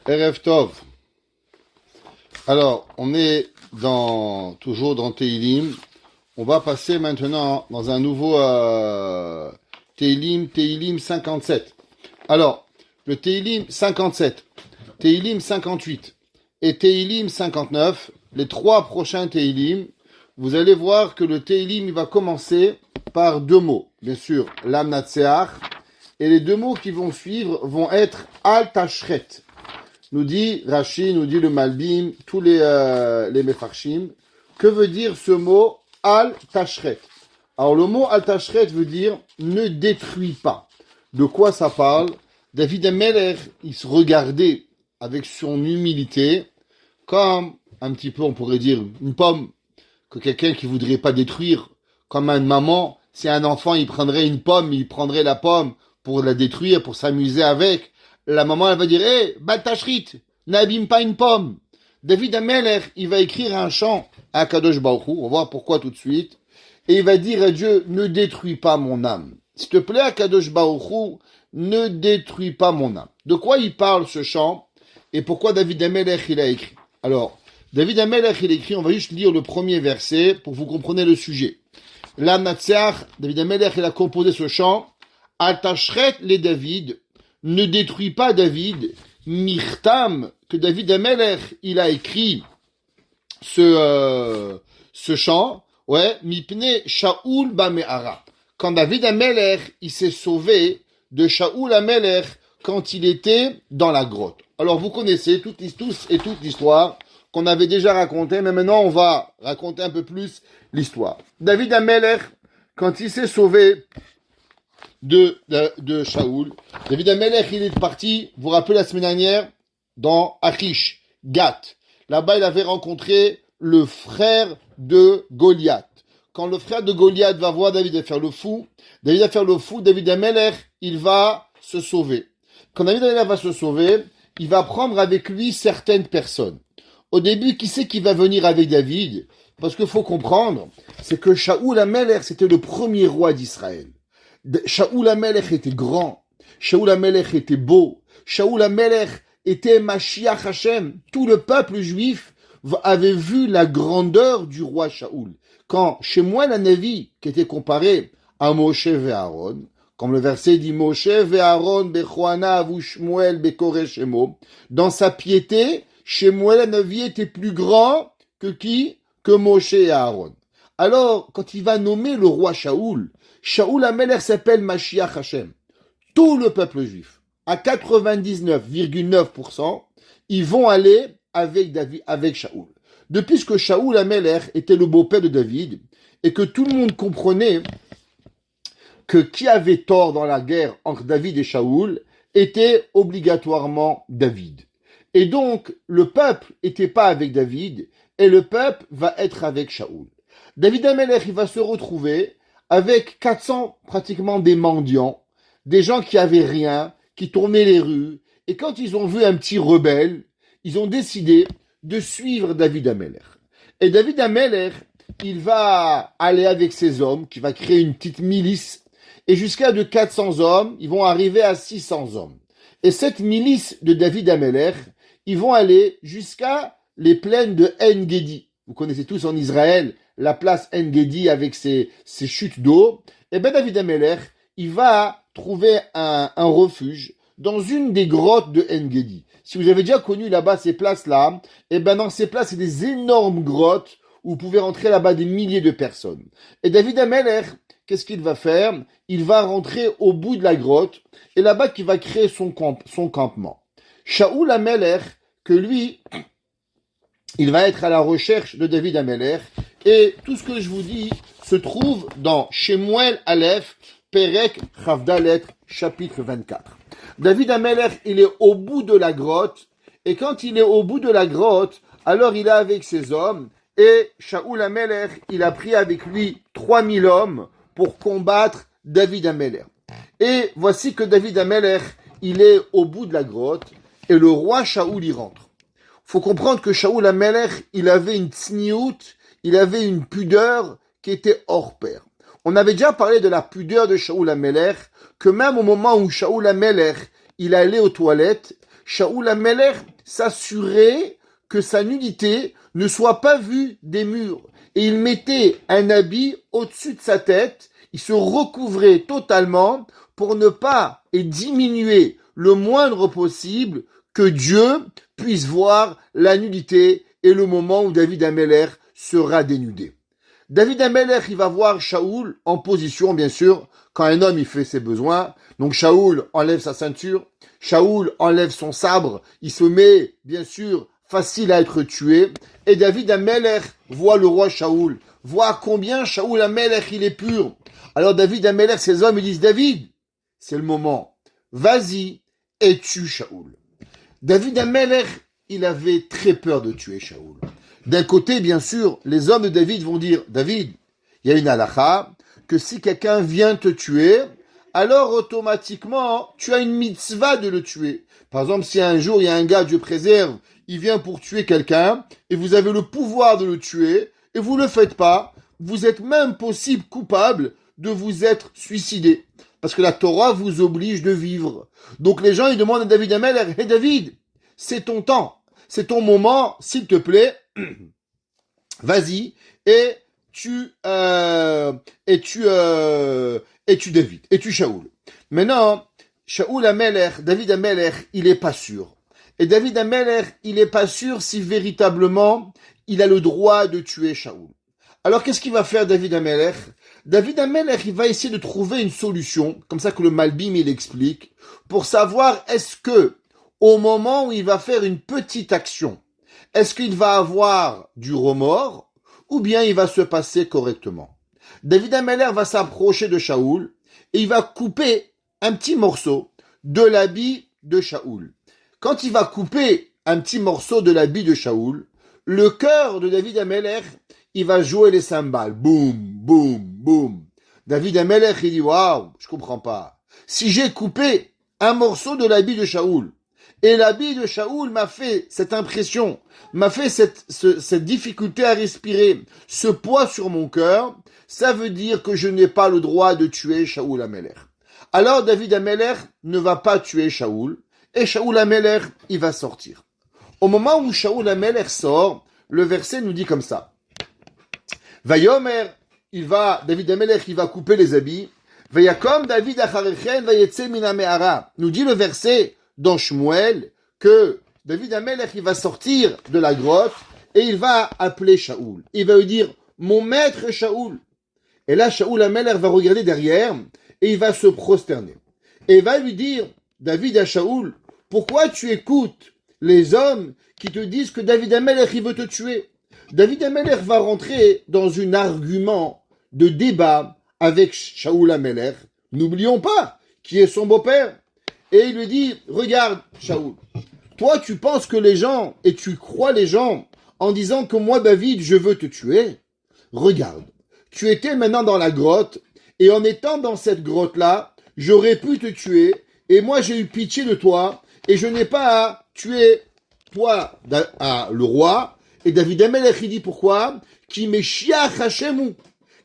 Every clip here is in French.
Erev Tov. Alors, on est toujours dans Teilim. On va passer maintenant dans un nouveau Teilim 57. Alors, le Teilim 57, Teilim 58 et Teilim 59, les trois prochains Teilim, vous allez voir que le Teilim il va commencer par deux mots. Bien sûr, Lam Natseach, et les deux mots qui vont suivre vont être Al Tashret. Nous dit Rashi, nous dit le Malbim, tous les Mefarshim. Que veut dire ce mot Al Tashret? Alors le mot Al Tashret veut dire ne détruis pas. De quoi ça parle? David Ameler, il se regardait avec son humilité comme un petit peu, on pourrait dire, une pomme que quelqu'un qui voudrait pas détruire, comme une maman. Si un enfant il prendrait une pomme, il prendrait la pomme pour la détruire, pour s'amuser avec. La maman, elle va dire, hé, Baltashrit, n'abîme pas une pomme. David Ameler, il va écrire un chant à Kadosh Baruch Hu, on va voir pourquoi tout de suite, et il va dire à Dieu, ne détruis pas mon âme. S'il te plaît, à Kadosh Baruch Hu, ne détruis pas mon âme. De quoi il parle ce chant, et pourquoi David Ameler, il a écrit? Alors, David Ameler, il a écrit, on va juste lire le premier verset pour que vous compreniez le sujet. Lam Natseach, David Ameler, il a composé ce chant, Al Tashret les David, ne détruis pas David, Mirtam, que David Ameler, il a écrit ce chant, ouais, Mipne Shaoul Bame'ara. Quand David Ameler, il s'est sauvé de Shaoul Ameler quand il était dans la grotte. Alors vous connaissez tous et toute l'histoire qu'on avait déjà racontée, mais maintenant on va raconter un peu plus l'histoire. David Ameler, quand il s'est sauvé de Shaoul. David Ameler, il est parti, vous vous rappelez la semaine dernière, dans Achish, Gath. Là-bas, il avait rencontré le frère de Goliath. Quand le frère de Goliath va voir David faire le fou, David Ameler, il va se sauver. Quand David Ameler va se sauver, il va prendre avec lui certaines personnes. Au début, qui c'est qui va venir avec David? Parce qu'il faut comprendre, c'est que Shaoul Ameler, c'était le premier roi d'Israël. Shaoul Amelech était grand, Shaoul Amelech était beau, Shaoul Amelech était Mashiach Hashem. Tout le peuple juif avait vu la grandeur du roi Shaoul. Quand Shemuel Hanavi, qui était comparé à Moshe et Aaron, comme le verset dit Moshe et Aaron bechoana avu Shmuel bekore Shemo, dans sa piété, Shemuel Hanavi était plus grand que qui? Que Moshe et Aaron. Alors, quand il va nommer le roi Shaoul, Shaoul Amelech s'appelle Mashiach Hashem. Tout le peuple juif, à 99,9%, ils vont aller avec David, avec Shaoul. Depuis que Shaoul Amelech était le beau-père de David, et que tout le monde comprenait que qui avait tort dans la guerre entre David et Shaoul était obligatoirement David. Et donc, le peuple n'était pas avec David, et le peuple va être avec Shaoul. David Amelech, il va se retrouver avec 400 pratiquement des mendiants, des gens qui avaient rien, qui tournaient les rues, et quand ils ont vu un petit rebelle, ils ont décidé de suivre David Ameler. Et David Ameler, il va aller avec ses hommes, qui va créer une petite milice, et jusqu'à de 400 hommes, ils vont arriver à 600 hommes. Et cette milice de David Ameler, ils vont aller jusqu'à les plaines de En-Gedi. Vous connaissez tous en Israël la place En-Gedi avec ses chutes d'eau. Et bien David Ameler, il va trouver un refuge dans une des grottes de En-Gedi. Si vous avez déjà connu là-bas ces places-là, et bien dans ces places, c'est des énormes grottes où vous pouvez rentrer là-bas des milliers de personnes. Et David Ameler, qu'est-ce qu'il va faire? Il va rentrer au bout de la grotte et là-bas qu'il va créer son campement. Shaoul Ameler, que lui, il va être à la recherche de David Ameler. Et tout ce que je vous dis se trouve dans Shemuel Aleph, Perek Chavdalet, chapitre 24. David Ameler, il est au bout de la grotte. Et quand il est au bout de la grotte, alors il est avec ses hommes. Et Shaoul Ameler, il a pris avec lui 3000 hommes pour combattre David Ameler. Et voici que David Ameler, il est au bout de la grotte. Et le roi Shaoul y rentre. Faut comprendre que Shaoul Ameler, il avait une tsniout, il avait une pudeur qui était hors pair. On avait déjà parlé de la pudeur de Shaoul Ameler, que même au moment où Shaoul Ameler, il allait aux toilettes, Shaoul Ameler, s'assurer que sa nudité ne soit pas vue des murs. Et il mettait un habit au-dessus de sa tête, il se recouvrait totalement pour ne pas et diminuer le moindre possible que Dieu puisse voir la nudité et le moment où David Ameller sera dénudé. David Ameller, il va voir Shaoul en position, bien sûr, quand un homme il fait ses besoins. Donc Shaoul enlève sa ceinture, Shaoul enlève son sabre, il se met, bien sûr, facile à être tué. Et David Ameller voit le roi Shaoul, voit combien Shaoul Ameller il est pur. Alors David Ameller, ses hommes, ils disent, David, c'est le moment, vas-y et tue Shaoul. David Ameller, il avait très peur de tuer Shaoul. D'un côté, bien sûr, les hommes de David vont dire, David, il y a une halakha, que si quelqu'un vient te tuer, alors automatiquement, tu as une mitzvah de le tuer. Par exemple, si un jour, il y a un gars, Dieu préserve, il vient pour tuer quelqu'un, et vous avez le pouvoir de le tuer, et vous ne le faites pas, vous êtes même possible coupable de vous être suicidé. Parce que la Torah vous oblige de vivre. Donc les gens, ils demandent à David Ameller, hey David, c'est ton temps, c'est ton moment, s'il te plaît, vas-y, et tu David, et tu Shaoul. Maintenant, Shaoul Ameller, David Ameller, il est pas sûr. Et David Ameller, il est pas sûr si véritablement il a le droit de tuer Shaoul. Alors qu'est-ce qu'il va faire David Ameller? David Ameller, il va essayer de trouver une solution, comme ça que le Malbim il explique, pour savoir est-ce que, au moment où il va faire une petite action, est-ce qu'il va avoir du remords ou bien il va se passer correctement? David Ameller va s'approcher de Shaoul et il va couper un petit morceau de l'habit de Shaoul. Quand il va couper un petit morceau de l'habit de Shaoul, le cœur de David Ameller, il va jouer les cymbales. Boum, boum, boum. David Ameller, il dit, waouh, je comprends pas. Si j'ai coupé un morceau de l'habit de Shaoul, et l'habit de Shaoul m'a fait cette impression, m'a fait cette difficulté à respirer, ce poids sur mon cœur, ça veut dire que je n'ai pas le droit de tuer Shaoul Ameller. Alors David Ameller ne va pas tuer Shaoul, et Shaoul Ameller, il va sortir. Au moment où Shaoul Ameller sort, le verset nous dit comme ça. Vayomer, David Ameller, il va couper les habits. Vayakom David acharechen vayetse mina me'ara. Nous dit le verset dans Shmuel que David Ameller, il va sortir de la grotte et il va appeler Shaoul. Il va lui dire, mon maître Shaoul. Et là, Shaoul Ameller va regarder derrière et il va se prosterner. Et il va lui dire, David à Shaoul, pourquoi tu écoutes les hommes qui te disent que David Ameller, il veut te tuer? David Ameller va rentrer dans un argument de débat avec Shaoul Ameller. N'oublions pas qui est son beau-père. Et il lui dit, regarde Shaoul, toi tu penses que les gens, et tu crois les gens, en disant que moi David, je veux te tuer. Regarde, tu étais maintenant dans la grotte, et en étant dans cette grotte-là, j'aurais pu te tuer, et moi j'ai eu pitié de toi, et je n'ai pas à tuer toi, le roi. Et David Ameller, il dit pourquoi? Qui meshiach Hashemu.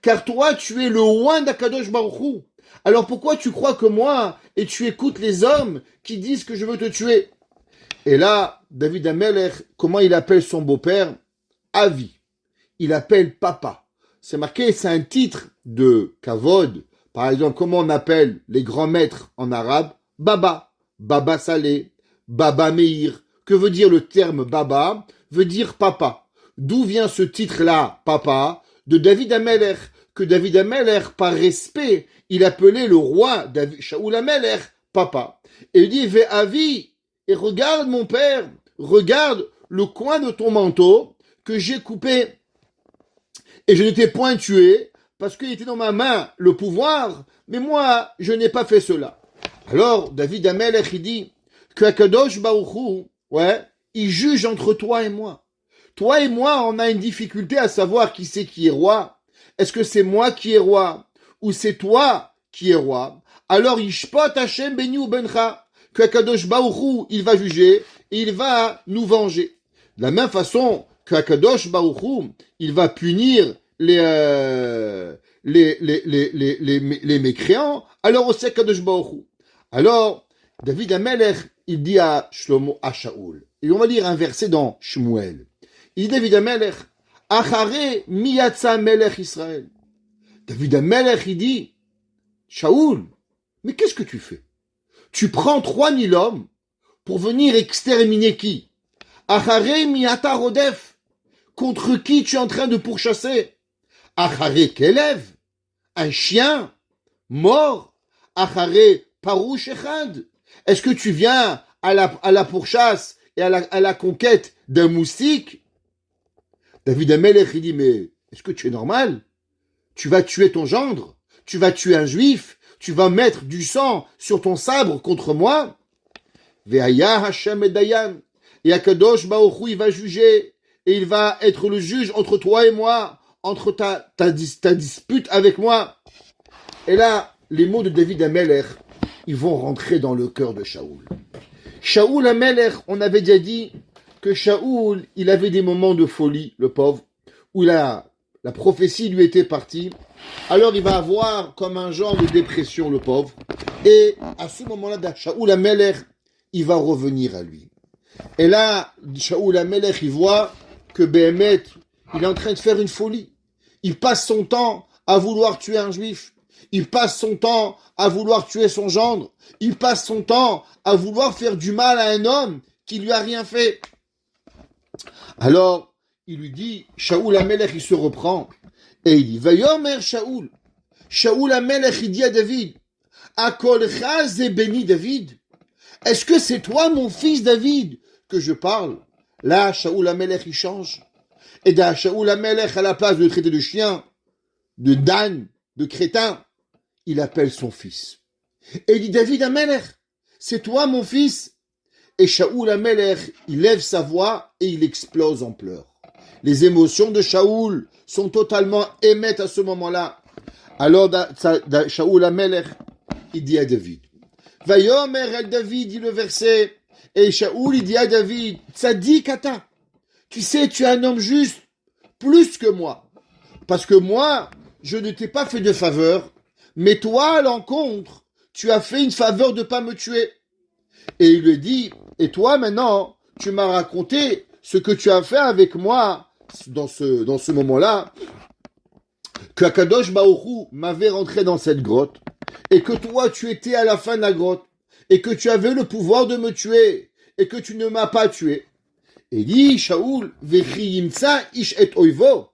Car toi, tu es le roi d'Akadosh Baruch Hu. Alors pourquoi tu crois que moi, et tu écoutes les hommes qui disent que je veux te tuer? Et là, David Ameller, comment il appelle son beau-père? Avi. Il appelle papa. C'est marqué, c'est un titre de Kavod. Par exemple, comment on appelle les grands maîtres en arabe? Baba. Baba Saleh. Baba Meir. Que veut dire le terme baba? Veut dire papa. D'où vient ce titre-là, papa? De David Ameller, que David Ameller, par respect, il appelait le roi Shaoul Ameller, papa. Et il dit, Ve'avi, et regarde mon père, regarde le coin de ton manteau que j'ai coupé. Et je ne t'ai point tué, parce qu'il était dans ma main le pouvoir, mais moi, je n'ai pas fait cela. Alors, David Ameller, il dit, que Akadosh Baruch Hu, ouais, il juge entre toi et moi. Toi et moi, on a une difficulté à savoir qui c'est qui est roi. Est-ce que c'est moi qui est roi ou c'est toi qui est roi? Alors, Yishpot Hashem beni u bencha, que Akadosh Baruch Hu, il va juger et il va nous venger. De la même façon que Akadosh Baruch Hu, il va punir les mécréants, alors aussi Akadosh Baruch Hu. Alors, David Ameller, il dit à Shlomo, à Shaoul, et on va lire un verset dans Shmuel. Il dit David Amelech, Achare miyatsa melech Israël. David Amelech, il dit, Shaoul, mais qu'est-ce que tu fais? Tu prends 3000 hommes pour venir exterminer qui? Achare miyata rodef. Contre qui tu es en train de pourchasser? Achare kelev. Un chien mort. Achare parouche echad. Est-ce que tu viens à la pourchasse et à la conquête d'un moustique? David Amelech, il dit, mais est-ce que tu es normal? Tu vas tuer ton gendre? Tu vas tuer un juif? Tu vas mettre du sang sur ton sabre contre moi? Ve'aya Hashem et Dayan. Et Akadosh Baruch Hu, il va juger. Et il va être le juge entre toi et moi. Entre ta dispute avec moi. Et là, les mots de David Amelech, ils vont rentrer dans le cœur de Shaoul. Shaoul Amelech, on avait déjà dit que Shaoul, il avait des moments de folie, le pauvre, où la prophétie lui était partie. Alors il va avoir comme un genre de dépression, le pauvre. Et à ce moment-là, Shaoul Amelech, il va revenir à lui. Et là, Shaoul Amelech, il voit que Béhémet, il est en train de faire une folie. Il passe son temps à vouloir tuer un juif. Il passe son temps à vouloir tuer son gendre. Il passe son temps à vouloir faire du mal à un homme qui lui a rien fait. Alors, il lui dit, Shaoul Amelech, il se reprend. Et il dit, Vayomer Shaoul. Shaoul Amelech, il dit à David, Akolcha ze béni David. Est-ce que c'est toi, mon fils David, que je parle? Là, Shaoul Amelech, il change. Et là, Shaoul Amelech, à la place de le traiter de chien, de Dan, de crétin, il appelle son fils. Et il dit, David Amelech, c'est toi, mon fils? Et Shaoul Amelech, il lève sa voix et il explose en pleurs. Les émotions de Shaoul sont totalement émiettes à ce moment-là. Alors, Shaoul Amelech, il dit à David, Vayomer el David, dit le verset, et Shaoul, il dit à David, Tzadik ata, tu sais, tu es un homme juste, plus que moi. Parce que moi, je ne t'ai pas fait de faveur, mais toi, à l'encontre, tu as fait une faveur de ne pas me tuer. Et il lui dit, et toi, maintenant, tu m'as raconté ce que tu as fait avec moi dans ce moment-là, que Akadosh Baruch Hu m'avait rentré dans cette grotte, et que toi, tu étais à la fin de la grotte, et que tu avais le pouvoir de me tuer, et que tu ne m'as pas tué. Et dit, Shaoul, Vechi yimtsa ish et oivo.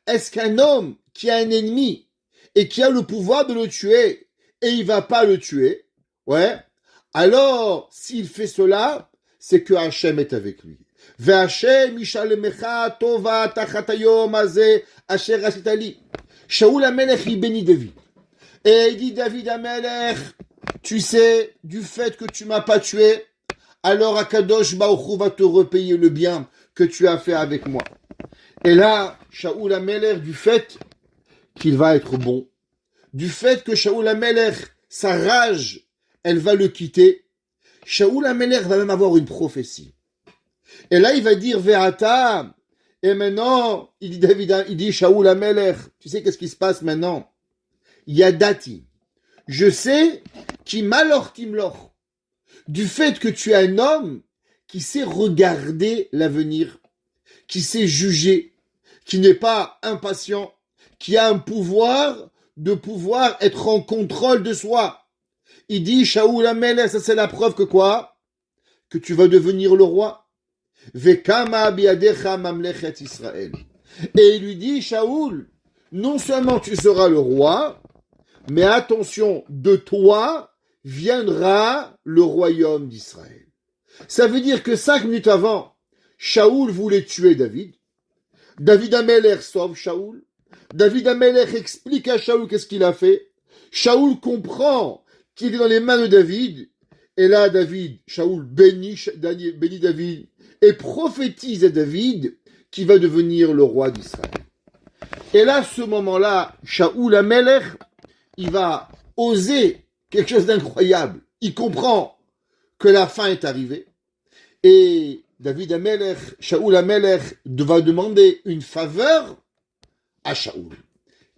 Est-ce qu'un homme qui a un ennemi, et qui a le pouvoir de le tuer, et il va pas le tuer, ouais, alors, s'il fait cela, c'est que Hachem est avec lui. Ve'Hachem yishalemecha tova tachat hayom hazeh asher asita li. Shaoul Amelech, il bénit David. Et il dit, David Amelech, tu sais, du fait que tu m'as pas tué, alors Akadosh Baruch Hu va te repayer le bien que tu as fait avec moi. Et là, Shaoul Amelech, du fait qu'il va être bon, du fait que Shaoul Amelech, sa rage, elle va le quitter, Shaoul Amelech va même avoir une prophétie. Et là, il va dire, Ve'ata, et maintenant, il dit Shaoul Amelech, tu sais qu'est-ce qui se passe maintenant? Yadati, je sais, qui malor timlor, du fait que tu es un homme qui sait regarder l'avenir, qui sait juger, qui n'est pas impatient, qui a un pouvoir de pouvoir être en contrôle de soi. Il dit, Shaoul Amelech, ça c'est la preuve que quoi? Que tu vas devenir le roi. Vekama biadecha mamlechet Israël. Et il lui dit, Shaoul, non seulement tu seras le roi, mais attention, de toi viendra le royaume d'Israël. Ça veut dire que 5 minutes avant, Shaoul voulait tuer David. David Amelech sauve Shaoul. David Amelech explique à Shaoul qu'est-ce qu'il a fait. Shaoul comprend qu'il est dans les mains de David. Et là, Shaoul bénit David et prophétise à David qui va devenir le roi d'Israël. Et là, ce moment-là, Shaoul Amelech, il va oser quelque chose d'incroyable. Il comprend que la fin est arrivée. Et Shaoul Amelech va demander une faveur à Shaoul.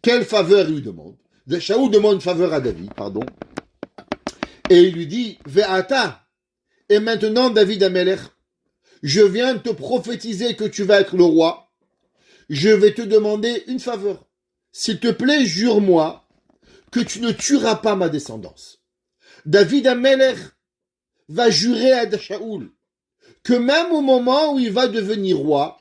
Quelle faveur il lui demande? Shaoul demande une faveur à David, pardon. Et il lui dit, Ve'ata. et maintenant David Amelech, je viens de te prophétiser que tu vas être le roi. Je vais te demander une faveur. S'il te plaît, jure-moi que tu ne tueras pas ma descendance. David Amelech va jurer à Shaoul que même au moment où il va devenir roi,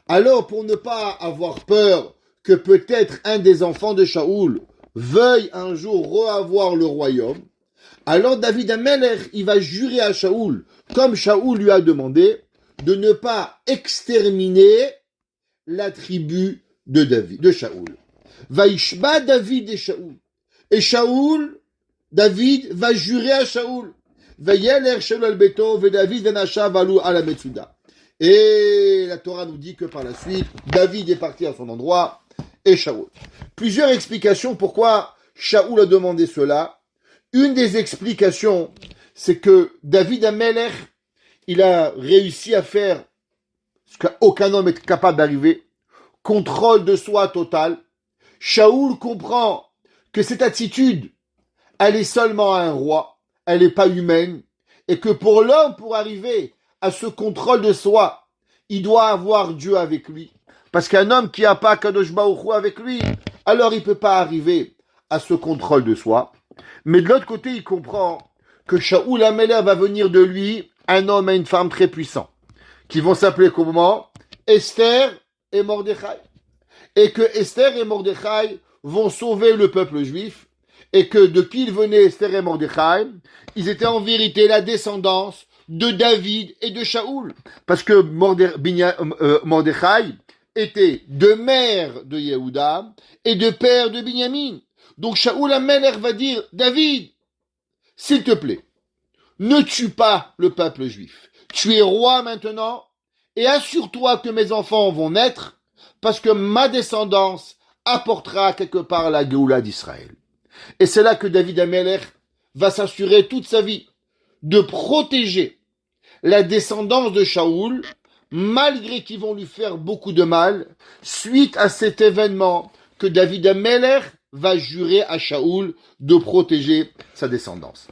alors pour ne pas avoir peur que peut-être un des enfants de Shaoul veuille un jour reavoir le royaume, alors David Amelech, il va jurer à Shaoul, comme Shaoul lui a demandé, de ne pas exterminer la tribu de David, de Shaoul. Vaishba David et Shaoul. Et Shaoul, David va jurer à Shaoul. Vayeler Shaoul al-Beto, ve David venasha valu ala Metsuda. Et la Torah nous dit que par la suite, David est parti à son endroit et Shaoul. Plusieurs explications pourquoi Shaoul a demandé cela. Une des explications, c'est que David Amelech, il a réussi à faire ce qu'aucun homme est capable d'arriver, contrôle de soi total. Shaoul comprend que cette attitude, elle est seulement à un roi, elle n'est pas humaine, et que pour l'homme, pour arriver à ce contrôle de soi, il doit avoir Dieu avec lui. Parce qu'un homme qui n'a pas Kadosh Baruch Hu avec lui, alors il ne peut pas arriver à ce contrôle de soi. Mais de l'autre côté, il comprend que Shaoul Amelech va venir de lui un homme et une femme très puissants, qui vont s'appeler comment? Esther et Mordechai. Et que Esther et Mordechai vont sauver le peuple juif, et que de qui ils venaient Esther et Mordechai, ils étaient en vérité la descendance de David et de Shaoul. Parce que Mordechai était de mère de Yehuda et de père de Binyamin. Donc Shaoul Amelech va dire, David, s'il te plaît, ne tue pas le peuple juif. Tu es roi maintenant, et assure-toi que mes enfants vont naître, parce que ma descendance apportera quelque part la Géoula d'Israël. Et c'est là que David Amelech va s'assurer toute sa vie de protéger la descendance de Shaoul, malgré qu'ils vont lui faire beaucoup de mal, suite à cet événement que David Amelech va jurer à Shaoul de protéger sa descendance.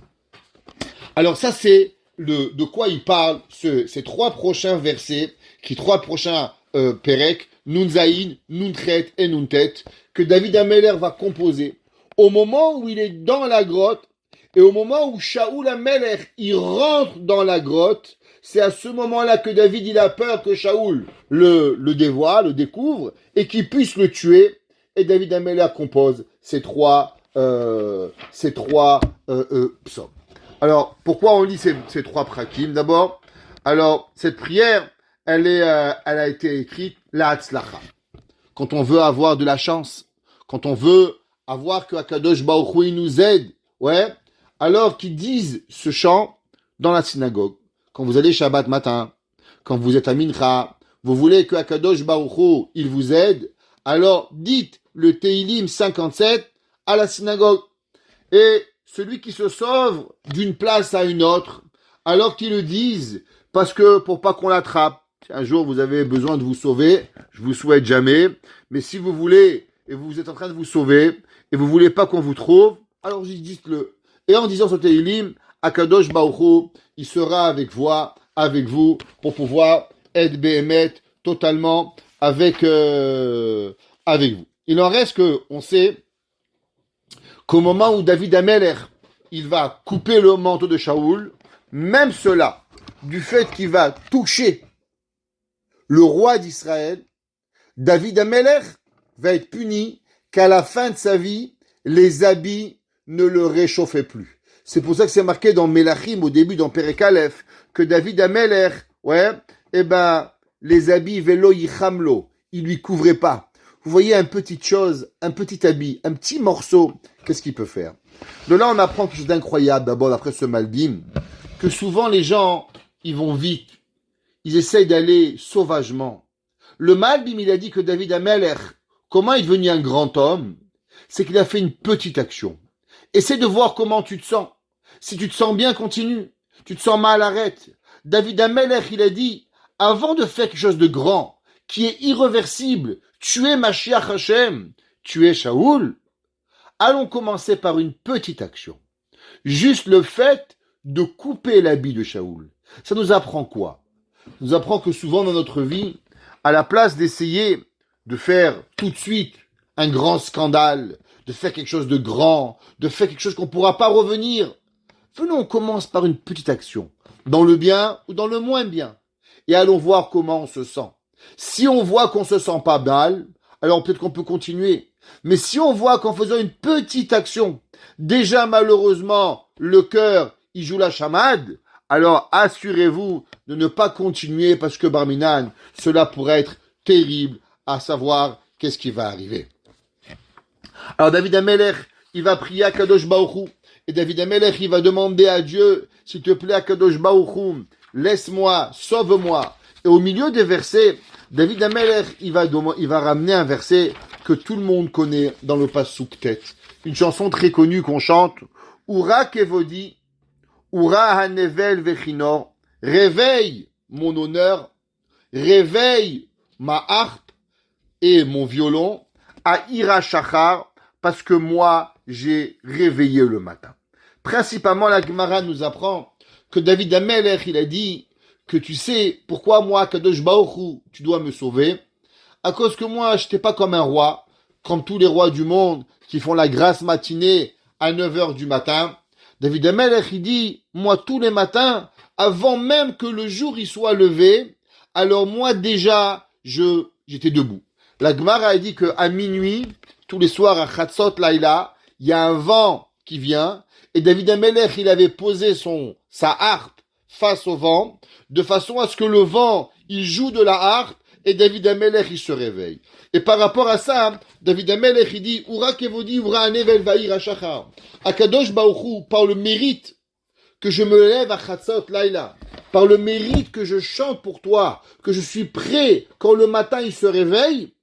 Alors ça, c'est de quoi il parle, ces trois prochains versets, trois prochains Perek, Nun Zayin, Nun Tret et Nun Tet, que David Amelech va composer au moment où il est dans la grotte et au moment où Shaoul Amelech il rentre dans la grotte. C'est à ce moment-là que David il a peur que Shaoul le dévoile, le découvre et qu'il puisse le tuer. Et David Amelech compose ces trois psaumes. Alors, pourquoi on lit ces trois prakim? D'abord, alors, cette prière, elle a été écrite, la Hatzlacha. Quand on veut avoir de la chance, quand on veut avoir que Akadosh Baruch Hu nous aide, ouais, alors qu'ils disent ce chant dans la synagogue. Quand vous allez Shabbat matin, quand vous êtes à Mincha, vous voulez que Akadosh Baruch Hu, il vous aide, alors dites le Teilim 57 à la synagogue. Et celui qui se sauve d'une place à une autre, alors qu'ils le disent, parce que pour pas qu'on l'attrape, si un jour vous avez besoin de vous sauver, je vous souhaite jamais, mais si vous voulez, et vous êtes en train de vous sauver, et vous voulez pas qu'on vous trouve, alors dites-le. Et en disant ce Teilim, Akadosh Baruch Hu, il sera avec vous, pour pouvoir être Béhémet totalement avec vous. Il en reste que, on sait, qu'au moment où David Amelech, il va couper le manteau de Shaoul, même cela, du fait qu'il va toucher le roi d'Israël, David Amelech va être puni qu'à la fin de sa vie, les habits ne le réchauffaient plus. C'est pour ça que c'est marqué dans Melachim, au début, dans Perek Aleph, que David Amelech, les habits velo yichamlo, il lui couvrait pas. Vous voyez une petite chose, un petit habit, un petit morceau, qu'est-ce qu'il peut faire? De là, on apprend quelque chose d'incroyable, d'abord, après ce Malbim, que souvent les gens, ils vont vite, ils essayent d'aller sauvagement. Le Malbim, il a dit que David Amelech, comment il est devenu un grand homme? C'est qu'il a fait une petite action. Essaie de voir comment tu te sens. Si tu te sens bien, continue. Tu te sens mal, arrête. David Amelech, il a dit, avant de faire quelque chose de grand, qui est irréversible, tuer Mashiach Hashem, tuer Shaoul, allons commencer par une petite action. Juste le fait de couper l'habit de Shaoul. Ça nous apprend quoi? Ça nous apprend que souvent dans notre vie, à la place d'essayer de faire tout de suite un grand scandale, de faire quelque chose de grand, de faire quelque chose qu'on ne pourra pas revenir, venons, on commence par une petite action, dans le bien ou dans le moins bien, et allons voir comment on se sent. Si on voit qu'on se sent pas mal, alors peut-être qu'on peut continuer. Mais si on voit qu'en faisant une petite action, déjà malheureusement, le cœur, il joue la chamade, alors assurez-vous de ne pas continuer parce que Barminan, cela pourrait être terrible à savoir qu'est-ce qui va arriver. Alors David Amelech, il va prier à Kadosh Baruch Hu, et David Amelech, il va demander à Dieu, s'il te plaît, à Kadosh Baruch Hu, laisse-moi, sauve-moi. Et au milieu des versets, David Amelech, il va ramener un verset que tout le monde connaît dans le Passouk Tête. Une chanson très connue qu'on chante. Ura Kevodi, Ura Hanevel Vechinor, réveille mon honneur, réveille ma harpe et mon violon, à Ira Shachar, parce que moi, j'ai réveillé le matin. Principalement, la Gemara nous apprend que David Amelech, il a dit que tu sais pourquoi moi, Kadosh Baruch Hu, tu dois me sauver, à cause que moi, je n'étais pas comme un roi, comme tous les rois du monde qui font la grasse matinée à 9h du matin. David Amelech, il dit, moi, tous les matins, avant même que le jour y soit levé, alors moi, déjà, j'étais debout. La Gemara a dit qu'à minuit, tous les soirs à Chatzot Laïla, il y a un vent qui vient, et David Amelech, il avait posé sa harpe face au vent, de façon à ce que le vent, il joue de la harpe, et David Amelech, il se réveille. Et par rapport à ça, David Amelech, il dit, Ura Kevodi, Ura Anevel Vaïr Ashachar. Akadosh Baruch Hu, par le mérite que je me lève à Chatzot Laïla, par le mérite que je chante pour toi, que je suis prêt quand le matin il se réveille,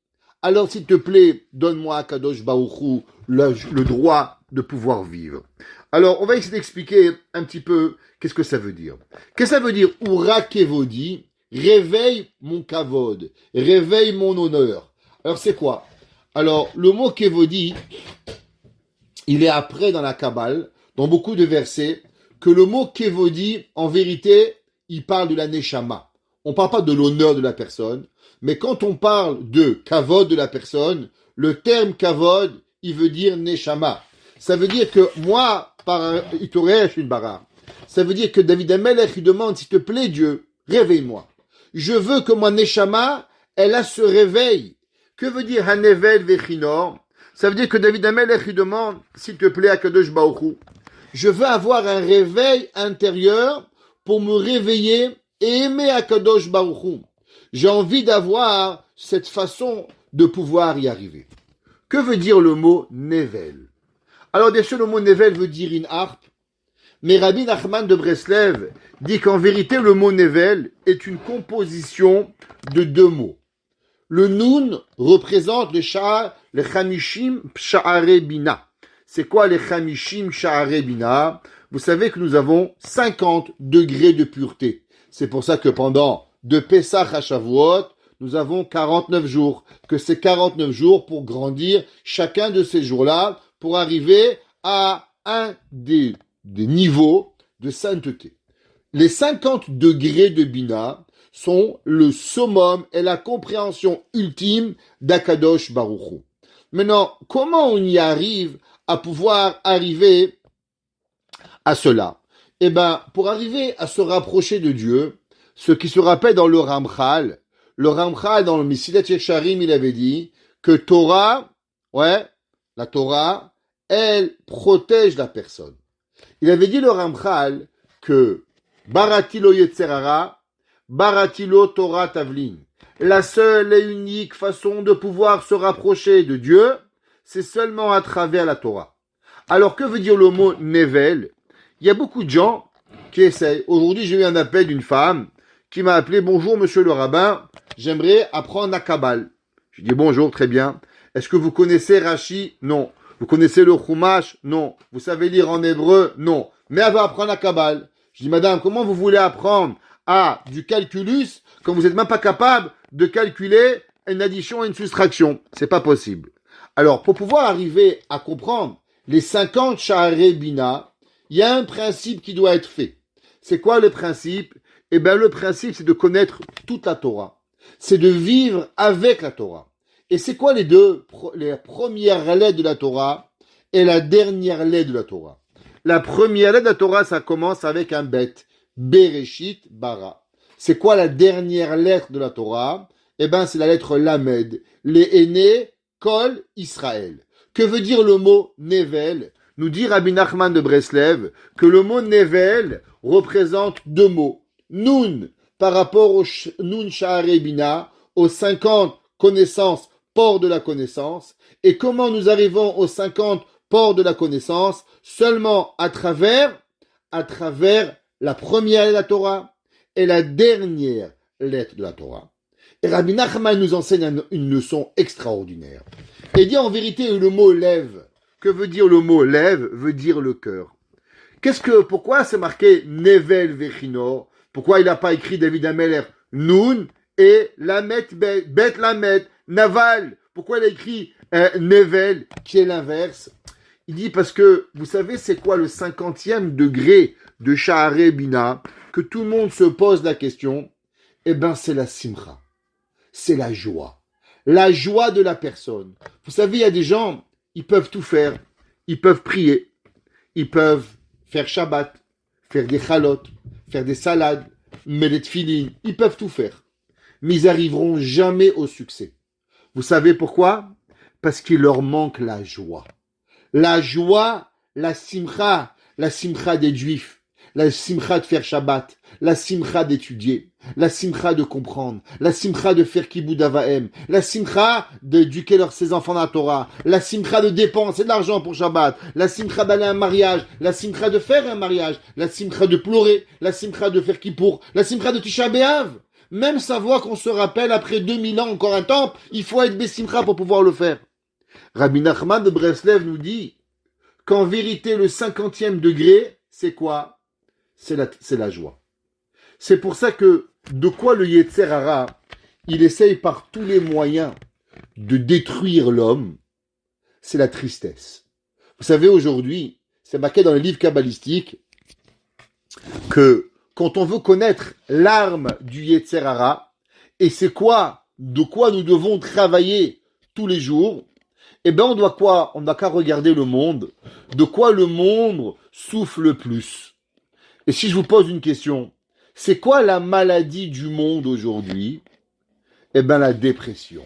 alors s'il te plaît, donne-moi à Kadosh Baruch Hu le droit de pouvoir vivre. Alors, on va essayer d'expliquer un petit peu qu'est-ce que ça veut dire. Qu'est-ce que ça veut dire Ura Kevodi, réveille mon kavod, réveille mon honneur. Alors, c'est quoi? Alors, le mot Kevodi, il est après dans la Kabbale, dans beaucoup de versets, que le mot Kevodi, en vérité, il parle de la Neshama. On ne parle pas de l'honneur de la personne, mais quand on parle de kavod de la personne, le terme kavod, il veut dire Neshama. Ça veut dire que moi, par Itoresh une bara, ça veut dire que David Amelech, il demande, s'il te plaît Dieu, réveille-moi. Je veux que mon Neshama, elle a ce réveil. Que veut dire Hanevel Vechinor? Ça veut dire que David Amelech, il demande, s'il te plaît, à Kadosh Baruch Hu, je veux avoir un réveil intérieur pour me réveiller et aimer Akadosh Baruch Hu. J'ai envie d'avoir cette façon de pouvoir y arriver. Que veut dire le mot Nevel? Alors bien sûr, le mot Nevel veut dire une harpe, mais Rabbi Nachman de Breslev dit qu'en vérité, le mot Nevel est une composition de deux mots. Le Nun représente le Chamishim Sha'are Bina. C'est quoi les Chamishim Sha'are Bina? Vous savez que nous avons 50 degrés de pureté. C'est pour ça que pendant de Pesach à Shavuot, nous avons 49 jours. Que c'est 49 jours pour grandir chacun de ces jours-là pour arriver à un des niveaux de sainteté. Les 50 degrés de Bina sont le summum et la compréhension ultime d'Akadosh Baruch Hu. Maintenant, comment on y arrive à pouvoir arriver à cela? Eh bien, pour arriver à se rapprocher de Dieu, ce qui se rappelle dans le Ramchal dans le Mesilat Yesharim, il avait dit que la Torah, elle protège la personne. Il avait dit le Ramchal que Baratilo Yetzerara, Baratilo Torah Tavlin. La seule et unique façon de pouvoir se rapprocher de Dieu, c'est seulement à travers la Torah. Alors, que veut dire le mot Nevel? Il y a beaucoup de gens qui essayent. Aujourd'hui, j'ai eu un appel d'une femme qui m'a appelé. Bonjour, monsieur le rabbin, j'aimerais apprendre la Kabbale. Je dis bonjour, très bien. Est-ce que vous connaissez Rashi? Non. Vous connaissez le Chumash? Non. Vous savez lire en hébreu? Non. Mais elle va apprendre la Kabbale. Je dis, madame, comment vous voulez apprendre du calculus quand vous n'êtes même pas capable de calculer une addition et une soustraction? C'est pas possible. Alors, pour pouvoir arriver à comprendre les 50 Sha'arei Bina, il y a un principe qui doit être fait. C'est quoi le principe? Eh bien, le principe, c'est de connaître toute la Torah. C'est de vivre avec la Torah. Et c'est quoi les premières lettres de la Torah et la dernière lettre de la Torah? La première lettre de la Torah, ça commence avec un bet. Bereshit bara. C'est quoi la dernière lettre de la Torah? Eh bien, c'est la lettre Lamed. Les aînés, Kol Israël. Que veut dire le mot Nevel? Nous dit Rabbi Nachman de Breslev que le mot Nevel représente deux mots. Nun, par rapport au Nun Sha'arei Bina, aux 50 connaissances, port de la connaissance. Et comment nous arrivons aux 50 ports de la connaissance? Seulement à travers la première lettre de la Torah et la dernière lettre de la Torah. Et Rabbi Nachman nous enseigne une leçon extraordinaire. Et dit en vérité le mot lève. Que veut dire le mot lève? Veut dire le cœur. Pourquoi c'est marqué Nevel Vechinor? Pourquoi il n'a pas écrit David Ameller Nun et Lamet Bet Lamet Naval? Pourquoi il a écrit Nevel qui est l'inverse? Il dit parce que vous savez c'est quoi le 50e degré de Sha'arei Bina? Que tout le monde se pose la question. Eh ben c'est la simcha. C'est la joie. La joie de la personne. Vous savez, il y a des gens, ils peuvent tout faire. Ils peuvent prier. Ils peuvent faire Shabbat, faire des chalotes, faire des salades, mettre des tefilines. Ils peuvent tout faire. Mais ils n'arriveront jamais au succès. Vous savez pourquoi? Parce qu'il leur manque la joie. La joie, la simcha des juifs, la simcha de faire Shabbat, la simcha d'étudier, la simcha de comprendre, la simcha de faire kibbud avaim, la simcha d'éduquer ses enfants dans la Torah, la simcha de dépenser de l'argent pour Shabbat, la simcha d'aller à un mariage, la simcha de faire un mariage, la simcha de pleurer, la simcha de faire kippour, la simcha de Tisha B'Av. Même savoir qu'on se rappelle après 2000 ans encore un temple, il faut être besimcha pour pouvoir le faire. Rabbi Nachman de Breslev nous dit qu'en vérité le 50e degré, c'est quoi? C'est la joie. C'est pour ça que de quoi le Yetzer Hara, il essaye par tous les moyens de détruire l'homme, c'est la tristesse. Vous savez, aujourd'hui, c'est marqué dans les livres kabbalistiques que quand on veut connaître l'arme du Yetzer Hara, et c'est quoi, de quoi nous devons travailler tous les jours, eh bien on doit quoi? On n'a qu'à regarder le monde, de quoi le monde souffle le plus. Et si je vous pose une question, c'est quoi la maladie du monde aujourd'hui? Eh bien la dépression.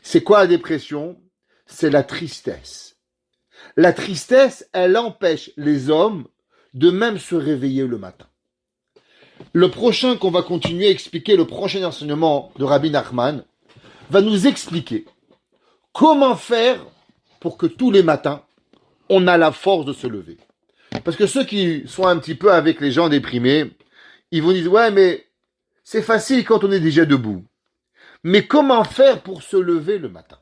C'est quoi la dépression? C'est la tristesse. La tristesse, elle empêche les hommes de même se réveiller le matin. Le prochain qu'on va continuer à expliquer, le prochain enseignement de Rabbi Nachman, va nous expliquer comment faire pour que tous les matins, on a la force de se lever. Parce que ceux qui sont un petit peu avec les gens déprimés, ils vont dire, ouais, mais c'est facile quand on est déjà debout. Mais comment faire pour se lever le matin?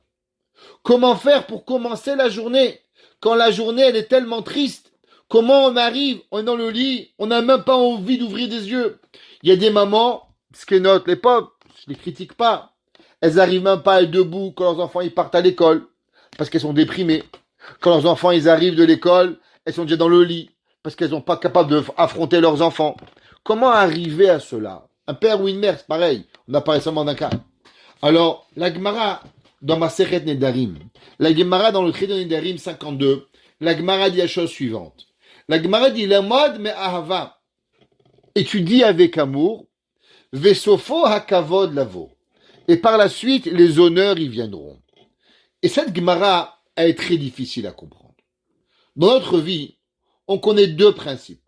Comment faire pour commencer la journée? Quand la journée, elle est tellement triste. Comment on arrive, on est dans le lit, on n'a même pas envie d'ouvrir des yeux. Il y a des mamans, ce qui est notre l'époque, je les critique pas. Elles arrivent même pas à être debout quand leurs enfants ils partent à l'école. Parce qu'elles sont déprimées. Quand leurs enfants ils arrivent de l'école, elles sont déjà dans le lit. Parce qu'elles sont pas capables d'affronter leurs enfants. Comment arriver à cela? Un père ou une mère, c'est pareil. On a pas récemment d'un cas. Alors, la Gemara, dans Masechet Nedarim, la Gemara dans le traité de Nedarim 52, la Gemara dit la chose suivante. La Gemara dit, la mode mais ahava. Étudie avec amour, vesofo hakavod lavo. Et par la suite, les honneurs y viendront. Et cette Gemara, elle est très difficile à comprendre. Dans notre vie, on connaît deux principes.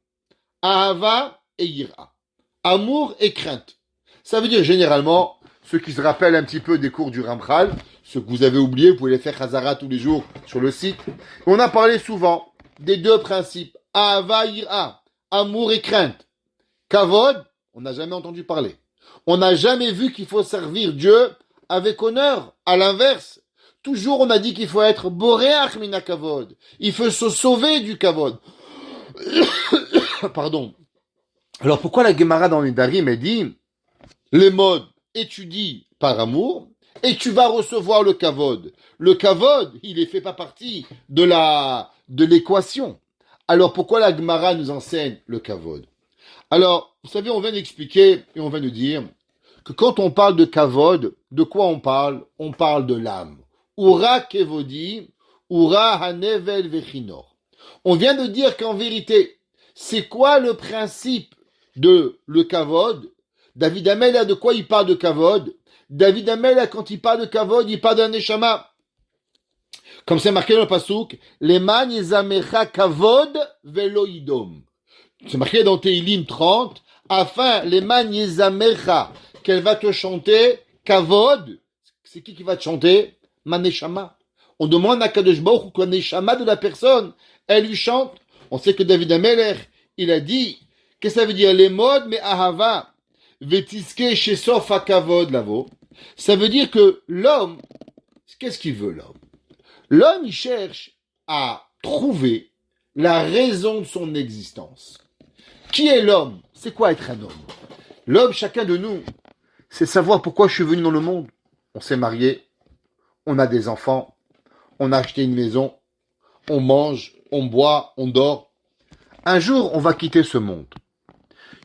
Ahava et ira. Amour et crainte. Ça veut dire généralement, ceux qui se rappellent un petit peu des cours du Ramchal, ceux que vous avez oubliés, vous pouvez les faire Khazara tous les jours sur le site. On a parlé souvent des deux principes. Ahava, ira. Amour et crainte. Kavod, on n'a jamais entendu parler. On n'a jamais vu qu'il faut servir Dieu avec honneur. À l'inverse, toujours on a dit qu'il faut être boréach mina kavod. Il faut se sauver du kavod. Pardon. Alors pourquoi la Gemara dans les Darim elle dit les modes étudie par amour et tu vas recevoir le kavod. Le kavod, il ne fait pas partie de l'équation. Alors pourquoi la Gemara nous enseigne le kavod? Alors, vous savez, on vient d'expliquer et on vient de dire que quand on parle de kavod, de quoi on parle? On parle de l'âme. Ura kevodi, ura hanevel vechinor. On vient de dire qu'en vérité, c'est quoi le principe de le kavod? David Amel, de quoi il parle de kavod? David Amel, quand il parle de kavod, il parle d'un neshama. Comme c'est marqué dans le pasouk, leman yezamecha kavod velo idom. C'est marqué dans Teilim 30, afin leman yezamecha, qu'elle va te chanter kavod. C'est qui va te chanter? Maneshama. On demande à Kadosh Baruch Hu que la neshama de la personne, elle lui chante. On sait que David Amelech, il a dit, qu'est-ce que ça veut dire? Les modes, mais ahava, vetiske shesof hakavod lavo. Ça veut dire que l'homme, qu'est-ce qu'il veut l'homme? L'homme, il cherche à trouver la raison de son existence. Qui est l'homme? C'est quoi être un homme? L'homme, chacun de nous, c'est savoir pourquoi je suis venu dans le monde. On s'est marié, on a des enfants, on a acheté une maison, on mange, on boit, on dort. Un jour, on va quitter ce monde.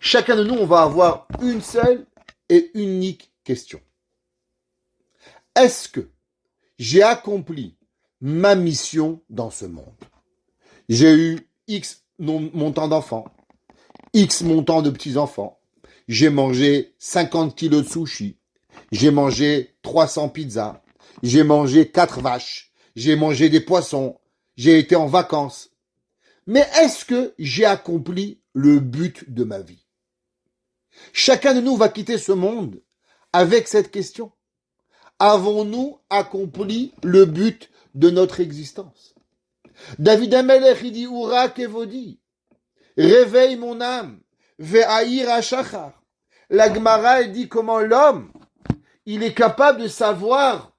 Chacun de nous, on va avoir une seule et unique question. Est-ce que j'ai accompli ma mission dans ce monde? J'ai eu X montant d'enfants, X montant de petits-enfants. J'ai mangé 50 kilos de sushi. J'ai mangé 300 pizzas. J'ai mangé 4 vaches. J'ai mangé des poissons. J'ai été en vacances. Mais est-ce que j'ai accompli le but de ma vie? Chacun de nous va quitter ce monde avec cette question. Avons-nous accompli le but de notre existence? David Amelech, il dit, Ura kevodi, réveille mon âme, ve'aïr hashachar. La Gemara, elle dit comment l'homme, il est capable de savoir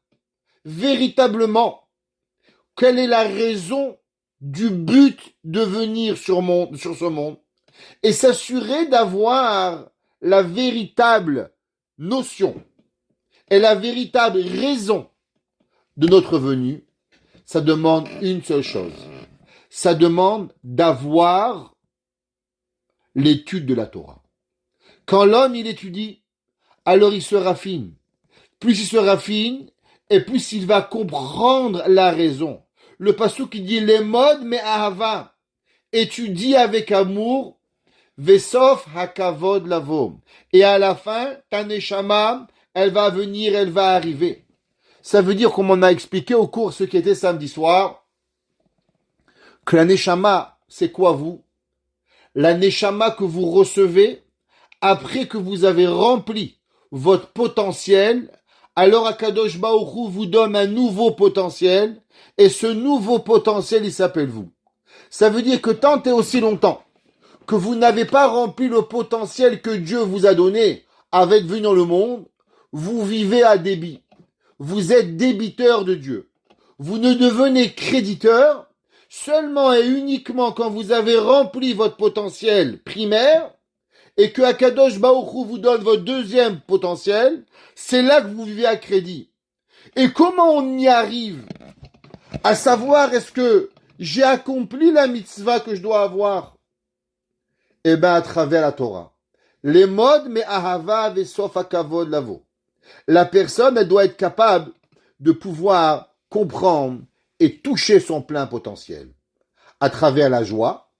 véritablement quelle est la raison du but de venir sur ce monde et s'assurer d'avoir la véritable notion et la véritable raison de notre venue. Ça demande une seule chose. Ça demande d'avoir l'étude de la Torah. Quand l'homme, il étudie, alors il se raffine. Plus il se raffine, et plus il va comprendre la raison. Le passouk qui dit les modes mais ahava. Étudie avec amour, vesof hakavod lavo. Et à la fin, ta neshama, elle va venir, elle va arriver. Ça veut dire, comme on a expliqué au cours ce qui était samedi soir, que la neshama, c'est quoi vous? La neshama que vous recevez après que vous avez rempli votre potentiel, alors Akadosh Baruch Hu vous donne un nouveau potentiel, et ce nouveau potentiel, il s'appelle vous. Ça veut dire que tant et aussi longtemps que vous n'avez pas rempli le potentiel que Dieu vous a donné avec venu dans le monde, vous vivez à débit. Vous êtes débiteur de Dieu. Vous ne devenez créditeur seulement et uniquement quand vous avez rempli votre potentiel primaire et que Akadosh Baruch Hu vous donne votre deuxième potentiel, c'est là que vous vivez à crédit. Et comment on y arrive? À savoir, est-ce que j'ai accompli la mitzvah que je dois avoir? Eh bien, à travers la Torah. Les modes, mais ahava vesof hakavod lavo. La personne, elle doit être capable de pouvoir comprendre et toucher son plein potentiel à travers la joie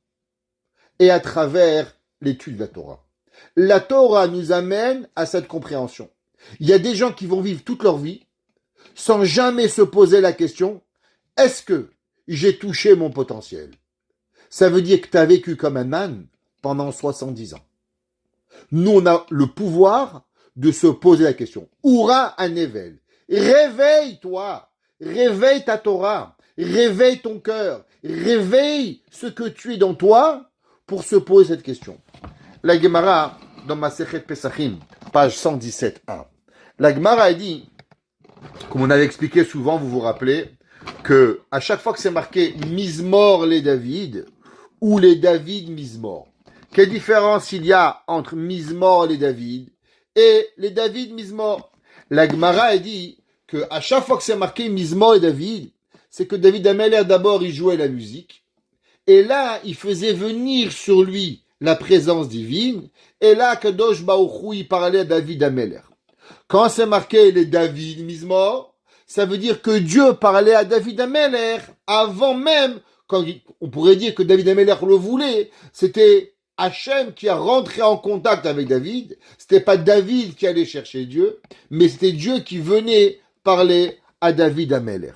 et à travers l'étude de la Torah. La Torah nous amène à cette compréhension. Il y a des gens qui vont vivre toute leur vie sans jamais se poser la question, est-ce que j'ai touché mon potentiel? Ça veut dire que tu as vécu comme un âne pendant 70 ans. Nous, on a le pouvoir de se poser la question. Oura Anevel. Réveille-toi. Réveille ta Torah. Réveille ton cœur. Réveille ce que tu es dans toi pour se poser cette question. La Gemara, dans Masechet Pesachim, page 117.1. La Gemara a dit, comme on avait expliqué souvent, vous vous rappelez, que à chaque fois que c'est marqué Mizmor les David ou les David Mizmor, quelle différence il y a entre Mizmor les David et les David Mizmor? La Gemara a dit que à chaque fois que c'est marqué Mizmor et David, c'est que David Ameller d'abord il jouait la musique Et là, il faisait venir sur lui la présence divine. Et là, Kadosh Baruch Hu, il parlait à David Ameler. Quand c'est marqué les David Mizmor, ça veut dire que Dieu parlait à David Ameler avant même, quand on pourrait dire que David Ameler le voulait, c'était Hachem qui a rentré en contact avec David. C'était pas David qui allait chercher Dieu, mais c'était Dieu qui venait parler à David Ameler.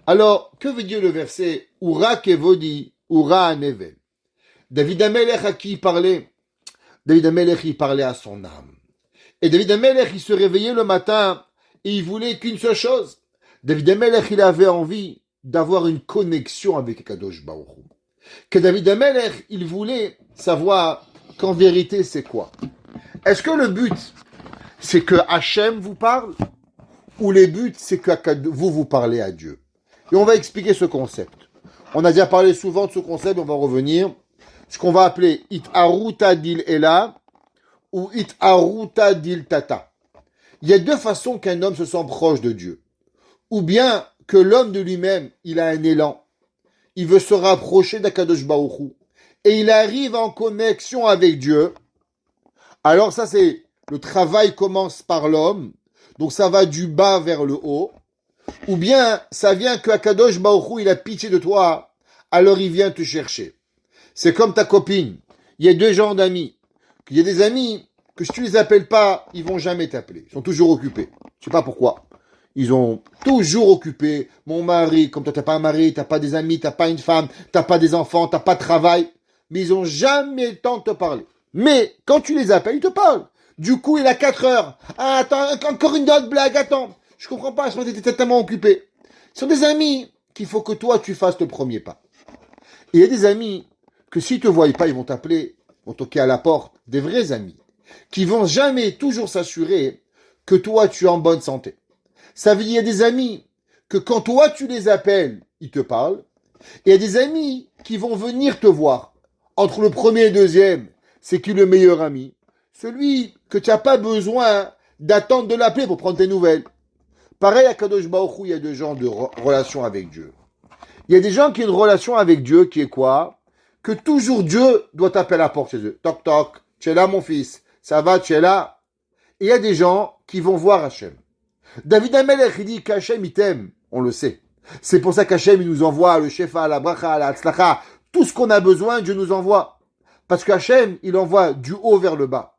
Alors, que veut dire le verset Ura Kevodi, Ura Anevel? David Ameler à qui il parlait? David Ameler, il parlait à son âme. Et David Ameler, il se réveillait le matin et il voulait qu'une seule chose. David Ameler, il avait envie d'avoir une connexion avec Kadosh Baruch Hu. Que David Ameler, il voulait savoir qu'en vérité, c'est quoi? Est-ce que le but, c'est que Hachem vous parle? Ou le but, c'est que vous parlez à Dieu? Et on va expliquer ce concept. On a déjà parlé souvent de ce concept, on va revenir. Ce qu'on va appeler It'aruta dil Ela ou It'aruta dil Tata. Il y a deux façons qu'un homme se sent proche de Dieu. Ou bien que l'homme de lui-même, il a un élan. Il veut se rapprocher d'Akadosh Baruch Hu. Et il arrive en connexion avec Dieu. Alors ça, c'est le travail commence par l'homme. Donc ça va du bas vers le haut. Ou bien ça vient que Akadosh Baruch Hu, il a pitié de toi. Alors il vient te chercher. C'est comme ta copine. Il y a deux genres d'amis. Il y a des amis que si tu les appelles pas, ils vont jamais t'appeler. Ils sont toujours occupés. Je sais pas pourquoi. Ils ont toujours occupé. Mon mari, comme toi t'as pas un mari, t'as pas des amis, t'as pas une femme, t'as pas des enfants, t'as pas de travail. Mais ils ont jamais le temps de te parler. Mais quand tu les appelles, ils te parlent. Du coup, il a 4 heures. Ah, attends, encore une autre blague, attends. Je comprends pas, je m'étais tellement occupé. Ce sont des amis qu'il faut que toi, tu fasses le premier pas. Et il y a des amis que s'ils te voient pas, ils vont t'appeler, vont toquer à la porte. Des vrais amis qui vont jamais toujours s'assurer que toi, tu es en bonne santé. Ça veut dire qu'il y a des amis que quand toi, tu les appelles, ils te parlent. Et il y a des amis qui vont venir te voir. Entre le premier et le deuxième, c'est qui le meilleur ami? Celui que tu n'as pas besoin d'attendre de l'appeler pour prendre tes nouvelles. Pareil à Kadosh Baruch Hu, il y a deux genres de relation avec Dieu. Il y a des gens qui ont une relation avec Dieu qui est quoi? Que toujours Dieu doit taper à la porte chez eux. Toc toc, tu es là mon fils, ça va, tu es là. Et il y a des gens qui vont voir Hachem. David Amelech, il dit qu'Hachem il t'aime, on le sait. C'est pour ça qu'Hachem il nous envoie le Shefa, la Bracha, la Tzlacha, tout ce qu'on a besoin, Dieu nous envoie. Parce qu'Hachem, il envoie du haut vers le bas.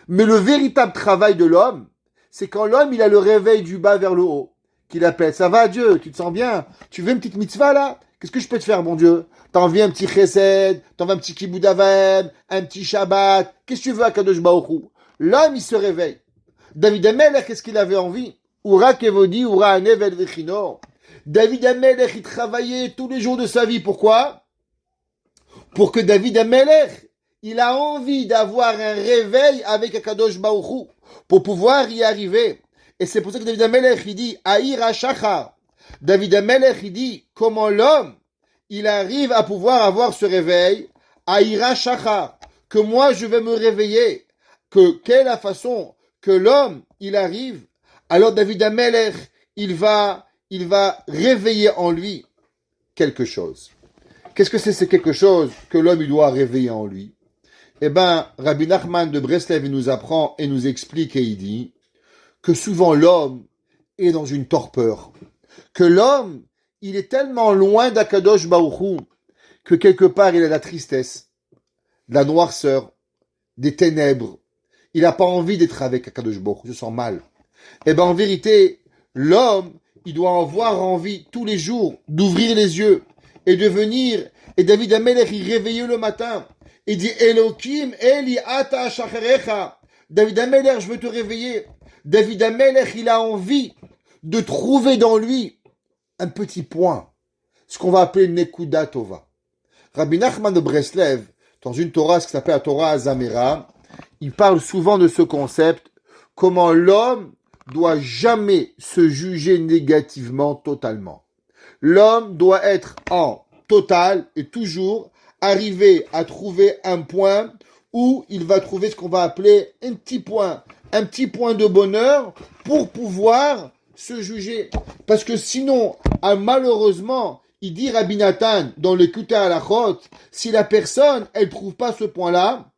Mais le véritable travail de l'homme, c'est quand l'homme il a le réveil du bas vers le haut, qu'il appelle, ça va Dieu, tu te sens bien, tu veux une petite mitzvah là? Qu'est-ce que je peux te faire, mon Dieu? T'en veux un petit chesed, t'en veux un petit kibbutz aved, un petit Shabbat, qu'est-ce que tu veux à Kadosh Baruch Hu? L'homme, il se réveille. David Amelech, qu'est-ce qu'il avait envie? Ura kevodi, ura anevel vechino. David Amelech, il travaillait tous les jours de sa vie. Pourquoi? Pour que David Amelech, il a envie d'avoir un réveil avec Akadosh Baruch Hu, pour pouvoir y arriver. Et c'est pour ça que David Amelech, il dit, Aïra Shachar. David Amelech, il dit, comment l'homme, il arrive à pouvoir avoir ce réveil, Aïra Shachar, que moi je vais me réveiller, que quelle est la façon que l'homme, il arrive, alors David Amelech, il va réveiller en lui quelque chose. Qu'est-ce que c'est quelque chose que l'homme, il doit réveiller en lui? Eh ben, Rabbi Nachman de Breslev, il nous apprend et nous explique et il dit que souvent l'homme est dans une torpeur. Que l'homme, il est tellement loin d'Akadosh Baruch Hu que quelque part il a la tristesse, la noirceur, des ténèbres. Il n'a pas envie d'être avec Akadosh Baruch Hu, il se sent mal. Eh ben en vérité, l'homme, il doit avoir envie tous les jours d'ouvrir les yeux et de venir. Et David Amelech, il réveillait le matin. Il dit Elohim, Eli ata shacharecha. David Amelech, je veux te réveiller. David Amelech, il a envie de trouver dans lui un petit point, ce qu'on va appeler Nekuda Tova. Rabbi Nachman de Breslev, dans une Torah, ce qui s'appelle la Torah Azamera, il parle souvent de ce concept, comment l'homme doit jamais se juger négativement totalement. L'homme doit être en total et toujours arriver à trouver un point où il va trouver ce qu'on va appeler un petit point de bonheur pour pouvoir se juger. Parce que sinon, malheureusement, il dit Rabbi Nathan dans le Kuter Halachot, si la personne, elle trouve pas ce point-là,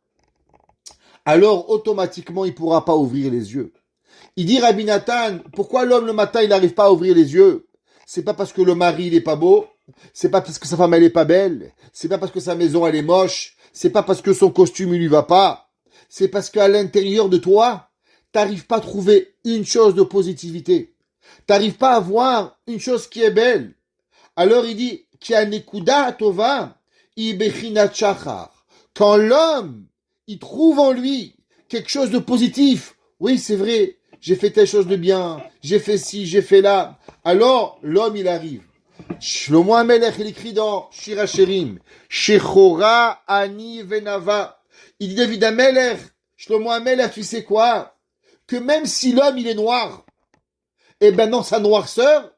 alors automatiquement, il pourra pas ouvrir les yeux. Il dit Rabbi Nathan, pourquoi l'homme le matin, il n'arrive pas à ouvrir les yeux? C'est pas parce que le mari, il est pas beau, c'est pas parce que sa femme, elle est pas belle, c'est pas parce que sa maison, elle est moche, c'est pas parce que son costume, il lui va pas, c'est parce qu'à l'intérieur de toi, t'arrives pas à trouver une chose de positivité. T'arrives pas à voir une chose qui est belle. Alors il dit, Kianekuda tova, ibechinat shachar. Quand l'homme, il trouve en lui quelque chose de positif, oui, c'est vrai, j'ai fait telle chose de bien, j'ai fait ci, j'ai fait là, alors l'homme, il arrive. Shlomo HaMelech, il écrit dans Shir HaShirim, Shechora ani venava. Il dit David HaMelech, Shlomo HaMelech, tu sais quoi? Que même si l'homme, il est noir, eh ben dans sa noirceur,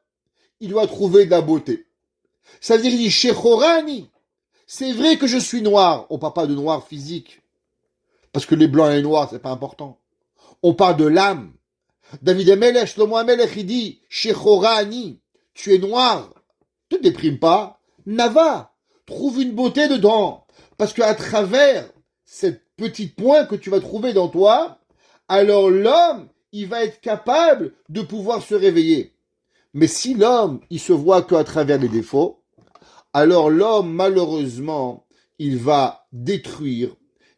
il doit trouver de la beauté. Ça veut dire, il dit, Shechorani. C'est vrai que je suis noir. On parle pas de noir physique. Parce que les blancs et les noirs, c'est pas important. On parle de l'âme. David HaMelech, Shlomo HaMelech, il dit, Shechorani. Tu es noir. Ne te déprime pas. Nava. Trouve une beauté dedans. Parce qu'à travers cette petite point que tu vas trouver dans toi, alors l'homme, il va être capable de pouvoir se réveiller. Mais si l'homme, il se voit qu'à travers les défauts, alors l'homme, malheureusement, il va détruire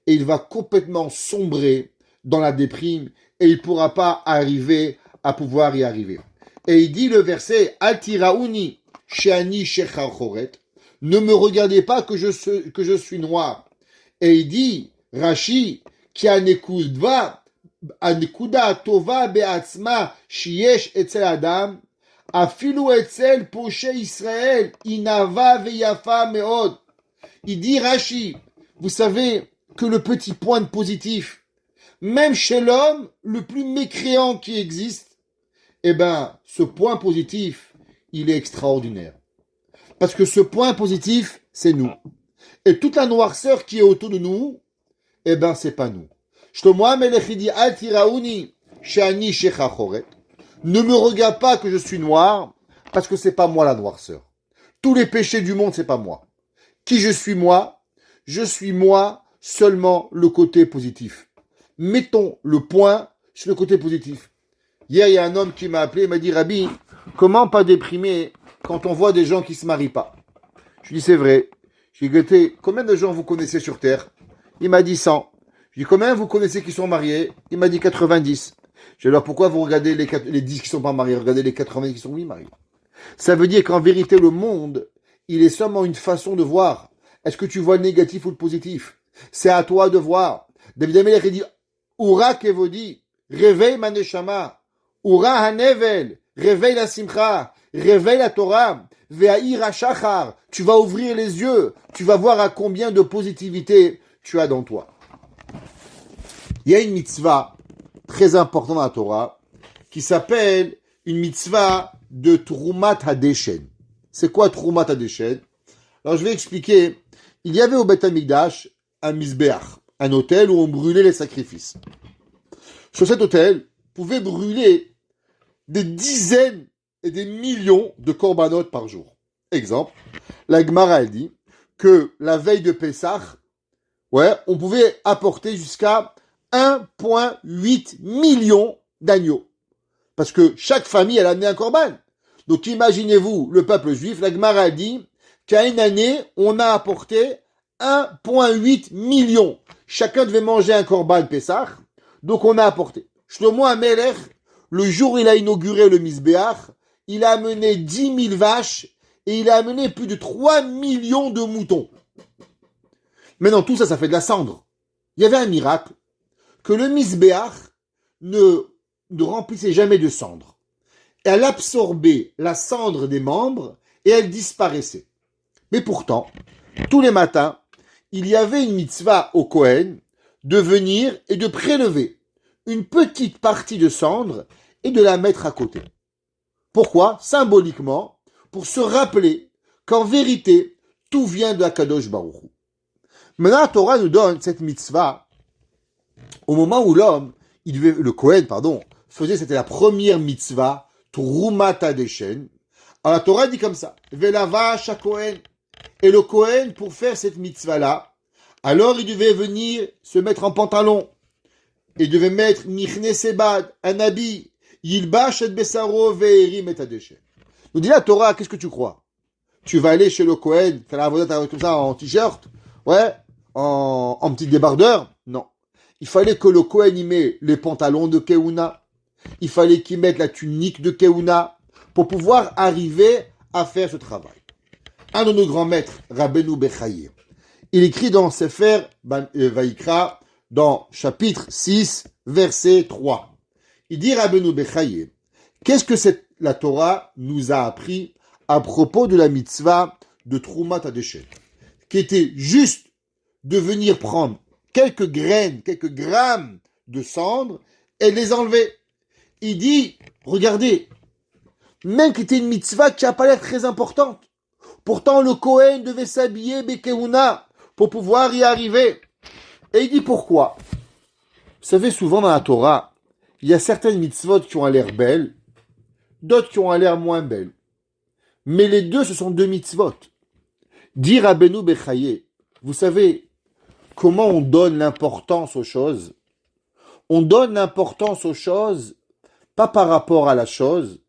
et il va complètement sombrer dans la déprime et il ne pourra pas arriver à pouvoir y arriver. Et il dit le verset, Altiraouni, Sheani Shechachoret, ne me regardez pas que je suis noir. Et il dit, Rashi, qui anekuda tova be'atzma shiesh etzel adam, afilu etzel poche Israël, inava veyafa meod. Il dit Rashi, vous savez que le petit point de positif, même chez l'homme le plus mécréant qui existe, eh ben, ce point positif, il est extraordinaire. Parce que ce point positif, c'est nous. Et toute la noirceur qui est autour de nous, eh ben, c'est pas nous. Shlomo HaMelech dit, Al tiraouni, she'ani shechachoret. Ne me regarde pas que je suis noir, parce que c'est pas moi la noirceur. Tous les péchés du monde, c'est pas moi. Qui je suis moi? Je suis moi seulement le côté positif. Mettons le point sur le côté positif. Hier, il y a un homme qui m'a appelé, il m'a dit, Rabbi, comment pas déprimer quand on voit des gens qui se marient pas? Je lui dis, c'est vrai. Je lui ai dit, combien de gens vous connaissez sur Terre? Il m'a dit 100. Je lui ai dit, combien vous connaissez qui sont mariés? Il m'a dit 90. Je lui ai dit, alors pourquoi vous regardez les 10 qui sont pas mariés? Regardez les 90 qui sont oui mariés. Ça veut dire qu'en vérité, le monde, il est seulement une façon de voir. Est-ce que tu vois le négatif ou le positif? C'est à toi de voir. David HaMelech dit, Ura kevodi, réveille ma neshama. Ura hanevel, réveille la simcha, réveille la Torah. Ve'aïr hashachar, tu vas ouvrir les yeux, tu vas voir à combien de positivité tu as dans toi. Il y a une mitzvah très importante dans la Torah qui s'appelle une mitzvah de Trumat Hadeshen. C'est quoi Trumat Hadeshen? Alors je vais expliquer. Il y avait au Beth Amikdash un misbeach, un autel où on brûlait les sacrifices. Sur cet autel, pouvait brûler des dizaines et des millions de korbanot par jour. Exemple, la Gemara elle dit que la veille de Pessah, on pouvait apporter jusqu'à 1,8 million d'agneaux. Parce que chaque famille, elle a amené un korban. Donc imaginez-vous, le peuple juif, la Gemara dit qu'à une année, on a apporté 1,8 million. Chacun devait manger un korban Pessah. Donc on a apporté. Shlomo HaMelech, le jour où il a inauguré le Misbéach, il a amené 10 000 vaches et il a amené plus de 3 millions de moutons. Maintenant, tout ça, ça fait de la cendre. Il y avait un miracle, que le Misbéach ne remplissait jamais de cendre. Elle absorbait la cendre des membres et elle disparaissait. Mais pourtant, tous les matins, il y avait une mitzvah au Kohen de venir et de prélever une petite partie de cendre et de la mettre à côté. Pourquoi? Symboliquement, pour se rappeler qu'en vérité, tout vient de Akadosh Baruch Hu. Maintenant, la Torah nous donne cette mitzvah au moment où le Kohen, faisait, c'était la première mitzvah, Trumat Hadeshen, Alors la Torah dit comme ça. Velavash Kohen. Et le Kohen, pour faire cette mitzvah-là, alors il devait venir se mettre en pantalon. Il devait mettre michne sebad, un habit. Yilbash et besaro ve'erim et adeshem. Nous dit la Torah, qu'est-ce que tu crois? Tu vas aller chez le Kohen, faire la avodat comme ça en t-shirt? Ouais? En petit débardeur? Non. Il fallait que le Kohen y mette les pantalons de Keuna. Il fallait qu'il mette la tunique de Keuna pour pouvoir arriver à faire ce travail. Un de nos grands maîtres, Rabbeinu Bechaye, il écrit dans Sefer Vaikra, dans chapitre 6, verset 3. Il dit Rabbeinu Bechaye, qu'est-ce que la Torah nous a appris à propos de la mitzvah de Troumat Hadeshem, qui était juste de venir prendre quelques graines, quelques grammes de cendre et les enlever. Il dit, regardez, même que c'était une mitzvah qui n'a pas l'air très importante. Pourtant, le Kohen devait s'habiller Bekeuna pour pouvoir y arriver. Et il dit pourquoi? Vous savez, souvent dans la Torah, il y a certaines mitzvot qui ont l'air belles, d'autres qui ont l'air moins belles. Mais les deux, ce sont deux mitzvot. Dit Rabbeinu Bechaye, vous savez comment on donne l'importance aux choses? On donne l'importance aux choses, pas par rapport à la chose,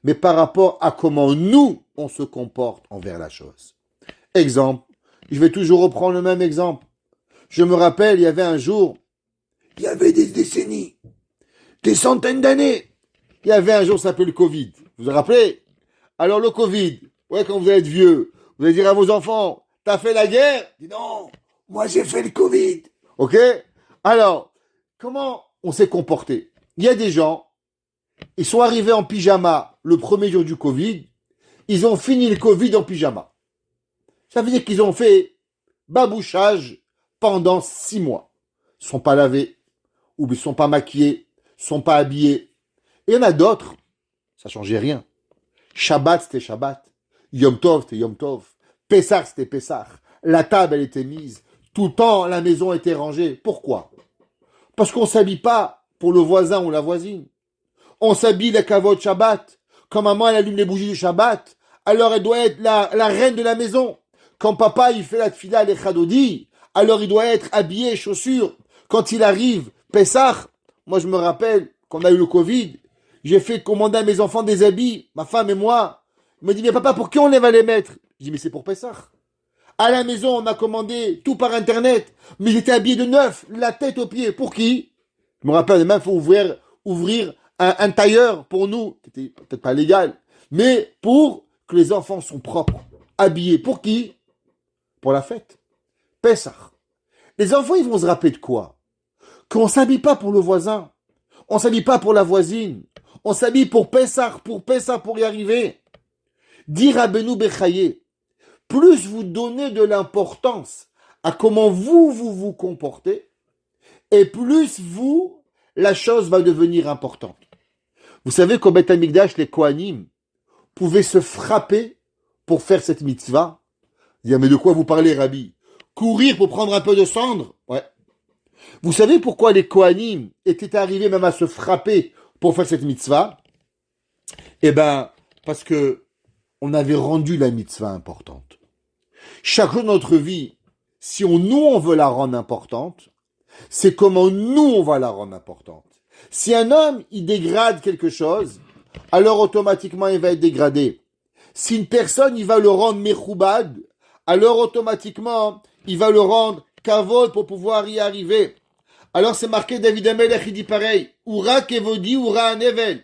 mais par rapport à comment nous, on se comporte envers la chose. Exemple, je vais toujours reprendre le même exemple. Je me rappelle, il y avait un jour, il y avait des décennies, des centaines d'années, il y avait un jour, ça s'appelait le Covid. Vous vous rappelez? Alors le Covid, ouais, quand vous allez être vieux, vous allez dire à vos enfants, t'as fait la guerre? Dis non, moi j'ai fait le Covid. Ok? Alors, comment on s'est comporté? Il y a des gens, ils sont arrivés en pyjama le premier jour du Covid, ils ont fini le Covid en pyjama. Ça veut dire qu'ils ont fait babouchage pendant 6 mois. Ils ne sont pas lavés, ou ils ne sont pas maquillés, ils ne sont pas habillés. Et il y en a d'autres, ça ne changeait rien. Shabbat, c'était Shabbat. Yom Tov, c'était Yom Tov. Pessah, c'était Pessah. La table, elle était mise. Tout le temps, la maison était rangée. Pourquoi? Parce qu'on ne s'habille pas pour le voisin ou la voisine. On s'habille la kavod Shabbat. Quand maman, elle allume les bougies du Shabbat, alors elle doit être la reine de la maison. Quand papa, il fait la tfila, les chadodi, alors il doit être habillé, chaussures. Quand il arrive, Pessah, moi je me rappelle, qu'on a eu le Covid, j'ai fait commander à mes enfants des habits, ma femme et moi. Il me dit, mais papa, pour qui on les va les mettre? Je dis, mais c'est pour Pessah. À la maison, on a commandé tout par Internet, mais j'étais habillé de neuf, la tête aux pieds. Pour qui? Je me rappelle, même, il faut ouvrir un tailleur pour nous, qui était peut-être pas légal, mais pour que les enfants sont propres, habillés. Pour qui? Pour la fête. Pessah. Les enfants, ils vont se rappeler de quoi? Qu'on s'habille pas pour le voisin. On s'habille pas pour la voisine. On s'habille pour Pessah, pour y arriver. Dit Rabbeinu Bechaye, plus vous donnez de l'importance à comment vous comportez, et plus la chose va devenir importante. Vous savez qu'au Beth Amikdash, les Kohanim pouvaient se frapper pour faire cette mitzvah. Dire, mais de quoi vous parlez, Rabbi? Courir pour prendre un peu de cendre? Ouais. Vous savez pourquoi les Kohanim étaient arrivés même à se frapper pour faire cette mitzvah? Eh ben, parce que on avait rendu la mitzvah importante. Chaque jour de notre vie, si on veut la rendre importante, c'est comment nous, on va la rendre importante. Si un homme, il dégrade quelque chose, alors automatiquement, il va être dégradé. Si une personne, il va le rendre mechoubad, alors automatiquement, il va le rendre kavod pour pouvoir y arriver. Alors c'est marqué, David Amelech, il dit pareil, Ura kevodi, ura anevel.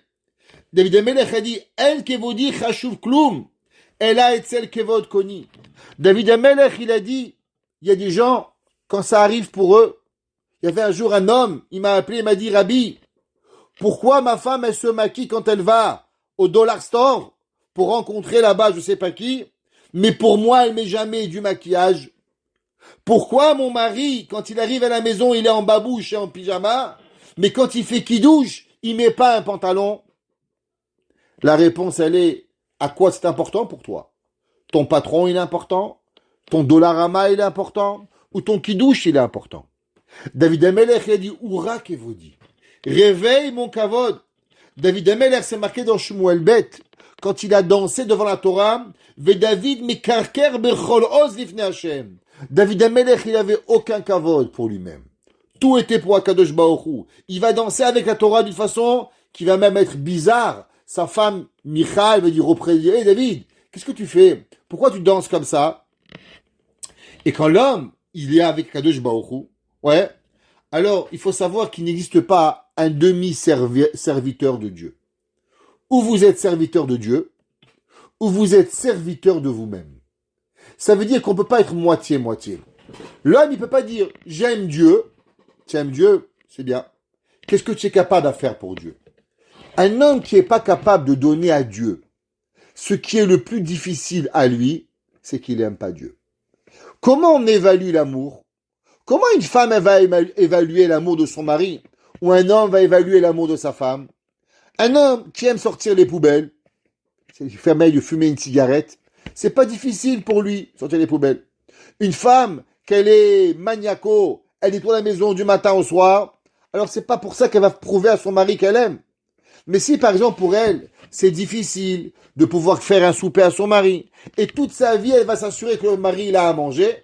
David Amelech a dit, El kevodi chashuv klum, ela etzel kevod koni. David Amelech, il a dit, il y a des gens, quand ça arrive pour eux, il y avait un jour un homme, il m'a appelé, il m'a dit, Rabbi, pourquoi ma femme, elle se maquille quand elle va au dollar store pour rencontrer là-bas je sais pas qui, mais pour moi, elle met jamais du maquillage? Pourquoi mon mari, quand il arrive à la maison, il est en babouche et en pyjama, mais quand il fait kidouche, il met pas un pantalon? La réponse, elle est, à quoi c'est important pour toi? Ton patron, il est important? Ton dollarama, il est important? Ou ton kidouche, il est important? David Amelech a dit, Oura kevodi. Réveille mon kavod. David Amelech, c'est marqué dans Shmuel Bet, quand il a dansé devant la Torah, David mekarker bechol oz lifnei Hashem. David Amelech, il avait aucun kavod pour lui-même. Tout était pour Akadosh Baruch Hu. Il va danser avec la Torah d'une façon qui va même être bizarre. Sa femme, Michal, va dire auprès de lui, hey David, qu'est-ce que tu fais? Pourquoi tu danses comme ça? Et quand l'homme, il est avec Akadosh Baruch Hu, ouais, alors il faut savoir qu'il n'existe pas un demi-serviteur de Dieu. Ou vous êtes serviteur de Dieu, ou vous êtes serviteur de vous-même. Ça veut dire qu'on ne peut pas être moitié-moitié. L'homme, il ne peut pas dire « j'aime Dieu ». Tu aimes Dieu, c'est bien. Qu'est-ce que tu es capable de faire pour Dieu? Un homme qui n'est pas capable de donner à Dieu ce qui est le plus difficile à lui, c'est qu'il n'aime pas Dieu. Comment on évalue l'amour? Comment une femme elle va évaluer l'amour de son mari? Ou un homme va évaluer l'amour de sa femme? Un homme qui aime sortir les poubelles, c'est fermer de fumer une cigarette, c'est pas difficile pour lui, sortir les poubelles. Une femme, qu'elle est maniaco, elle nettoie la maison du matin au soir, alors c'est pas pour ça qu'elle va prouver à son mari qu'elle aime. Mais si par exemple pour elle, c'est difficile de pouvoir faire un souper à son mari, et toute sa vie elle va s'assurer que le mari il a à manger,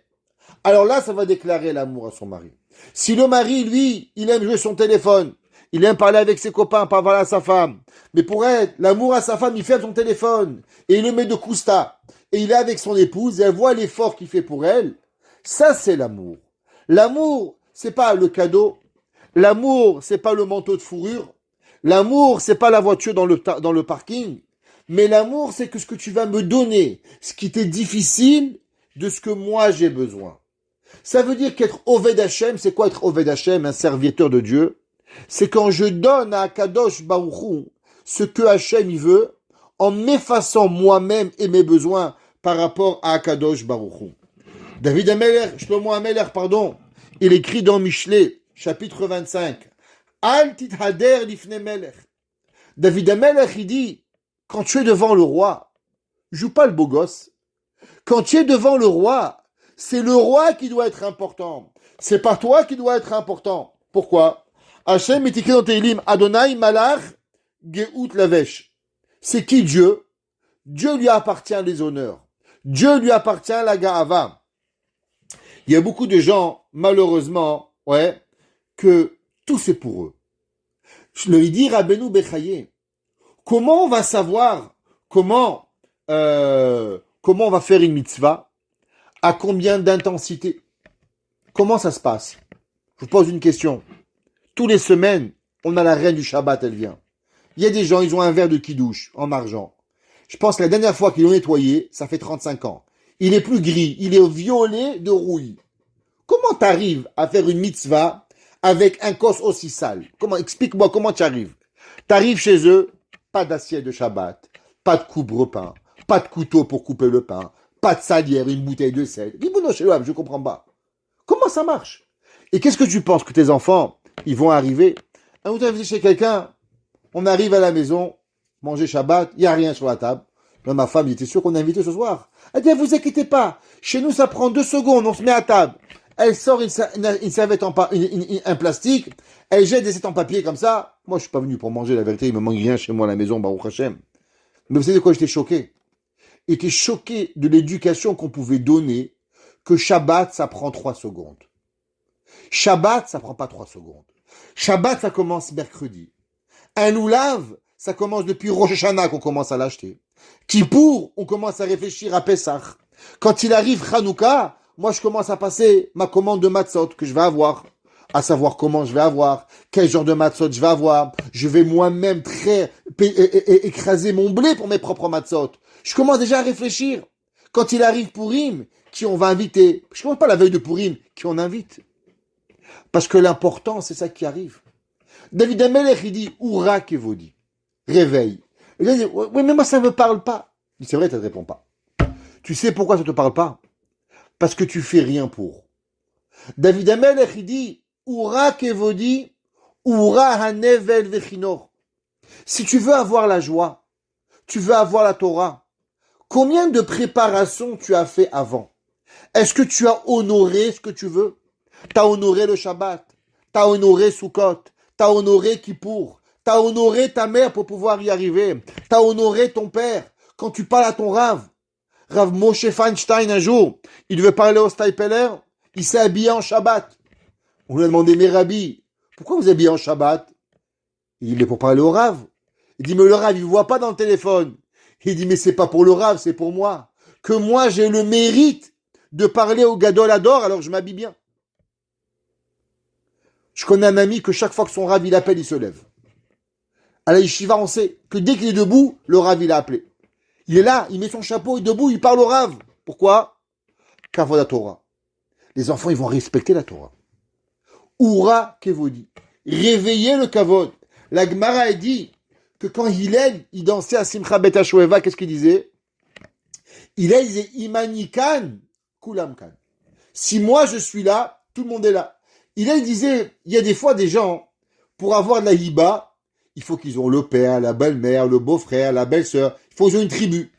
alors là ça va déclarer l'amour à son mari. Si le mari, lui, il aime jouer son téléphone, il aime parler avec ses copains, pas parler à sa femme, mais pour elle, l'amour à sa femme, il ferme son téléphone, et il le met de cousta, et il est avec son épouse, et elle voit l'effort qu'il fait pour elle, ça c'est l'amour. L'amour, c'est pas le cadeau. L'amour, c'est pas le manteau de fourrure. L'amour, c'est pas la voiture dans le parking. Mais l'amour, c'est que ce que tu vas me donner, ce qui t'est difficile de ce que moi j'ai besoin. Ça veut dire qu'être Oved Hashem, c'est quoi être Oved Hashem, un serviteur de Dieu? C'est quand je donne à Akadosh Baruch Hu ce que Hashem il veut, en m'effaçant moi-même et mes besoins par rapport à Akadosh Baruch Hu. David Amelech, Shlomo Amelech, pardon, il écrit dans Michelet, chapitre 25, Al tithader lifnei melech. David Amelech, il dit, quand tu es devant le roi, joue pas le beau gosse. Quand tu es devant le roi, c'est le roi qui doit être important. C'est pas toi qui dois être important. Pourquoi? Hachem est écrit dans Tehillim, Adonai malach geout lavesh. C'est qui Dieu? Dieu lui appartient les honneurs. Dieu lui appartient la ga'ava. Il y a beaucoup de gens, malheureusement, ouais, que tout c'est pour eux. Je lui dis, Rabbeinu Bechaye, comment on va savoir comment on va faire une mitzvah? À combien d'intensité? Comment ça se passe? Je vous pose une question. Tous les semaines, on a la reine du Shabbat, elle vient. Il y a des gens, ils ont un verre de kidouche en argent. Je pense que la dernière fois qu'ils l'ont nettoyé, ça fait 35 ans. Il est plus gris, il est violet de rouille. Comment t'arrives à faire une mitzvah avec un cos aussi sale? Explique-moi comment tu arrives. T'arrives chez eux, pas d'assiette de Shabbat, pas de coupe-repain, pas de couteau pour couper le pain, pas de salière, une bouteille de sel. Je comprends pas. Comment ça marche? Et qu'est-ce que tu penses que tes enfants, ils vont arriver? On est invité chez quelqu'un, on arrive à la maison, manger Shabbat, il n'y a rien sur la table. Là, ma femme, il était sûr qu'on est invité ce soir. Elle dit, vous inquiétez pas, chez nous, ça prend 2 secondes, on se met à table. Elle sort une serviette un plastique, elle jette des assiettes en papier comme ça. Moi, je suis pas venu pour manger, la vérité, il me manque rien chez moi à la maison, Baruch Hashem. Mais vous savez de quoi j'étais choqué? J'étais choqué de l'éducation qu'on pouvait donner, que Shabbat, ça prend 3 secondes. Shabbat, ça prend pas 3 secondes. Shabbat, ça commence mercredi. Un loulav, ça commence depuis Rosh Hashanah qu'on commence à l'acheter. Kippour, on commence à réfléchir à Pessah. Quand il arrive Hanouka, moi je commence à passer ma commande de matzot que je vais avoir, à savoir comment je vais avoir, quel genre de matzot je vais avoir. Je vais moi-même écraser mon blé pour mes propres matzot. Je commence déjà à réfléchir. Quand il arrive Purim, qui on va inviter? Je ne commence pas la veille de Purim, qui on invite. Parce que l'important, c'est ça qui arrive. David Amelech, il dit, Oura Kevodi. Réveil. Il dit, oui, mais moi, ça ne me parle pas. Il dit, c'est vrai, ça ne te répond pas. Tu sais pourquoi ça ne te parle pas? Parce que tu fais rien pour. David Amelech, il dit, Oura Kevodi, Oura Hanevel Vechinor. Si tu veux avoir la joie, tu veux avoir la Torah, combien de préparations tu as fait avant? Est-ce que tu as honoré ce que tu veux? T'as honoré le Shabbat, t'as honoré Sukkot, t'as honoré Kippour, T'as honoré ta mère pour pouvoir y arriver. T'as honoré ton père. Quand tu parles à ton Rav, Rav Moshe Feinstein, un jour, il devait parler au Steipeler, il s'est habillé en Shabbat. On lui a demandé, mais Rabbi, pourquoi vous habillez en Shabbat? Il dit, mais pour parler au Rav. Il dit, mais le Rav, il ne voit pas dans le téléphone. Il dit, mais c'est pas pour le Rav, c'est pour moi. Que moi, j'ai le mérite de parler au Gadol Ador, alors je m'habille bien. Je connais un ami que chaque fois que son Rav, il appelle, il se lève. À la yeshiva, on sait que dès qu'il est debout, le Rav, il a appelé. Il est là, il met son chapeau, il est debout, il parle au Rav. Pourquoi? Kavod la Torah. Les enfants, ils vont respecter la Torah. Oura Kevodi. Réveiller le Kavod. La Gemara a dit que quand Hillel, il dansait à Simcha Bet HaShoeva, qu'est-ce qu'il disait? Hillel disait Imani kan, Kulam kan. Si moi je suis là, tout le monde est là. Hillel disait, il y a des fois des gens, pour avoir de la hiba, il faut qu'ils ont le père, la belle-mère, le beau-frère, la belle-sœur, il faut qu'ils aient une tribu.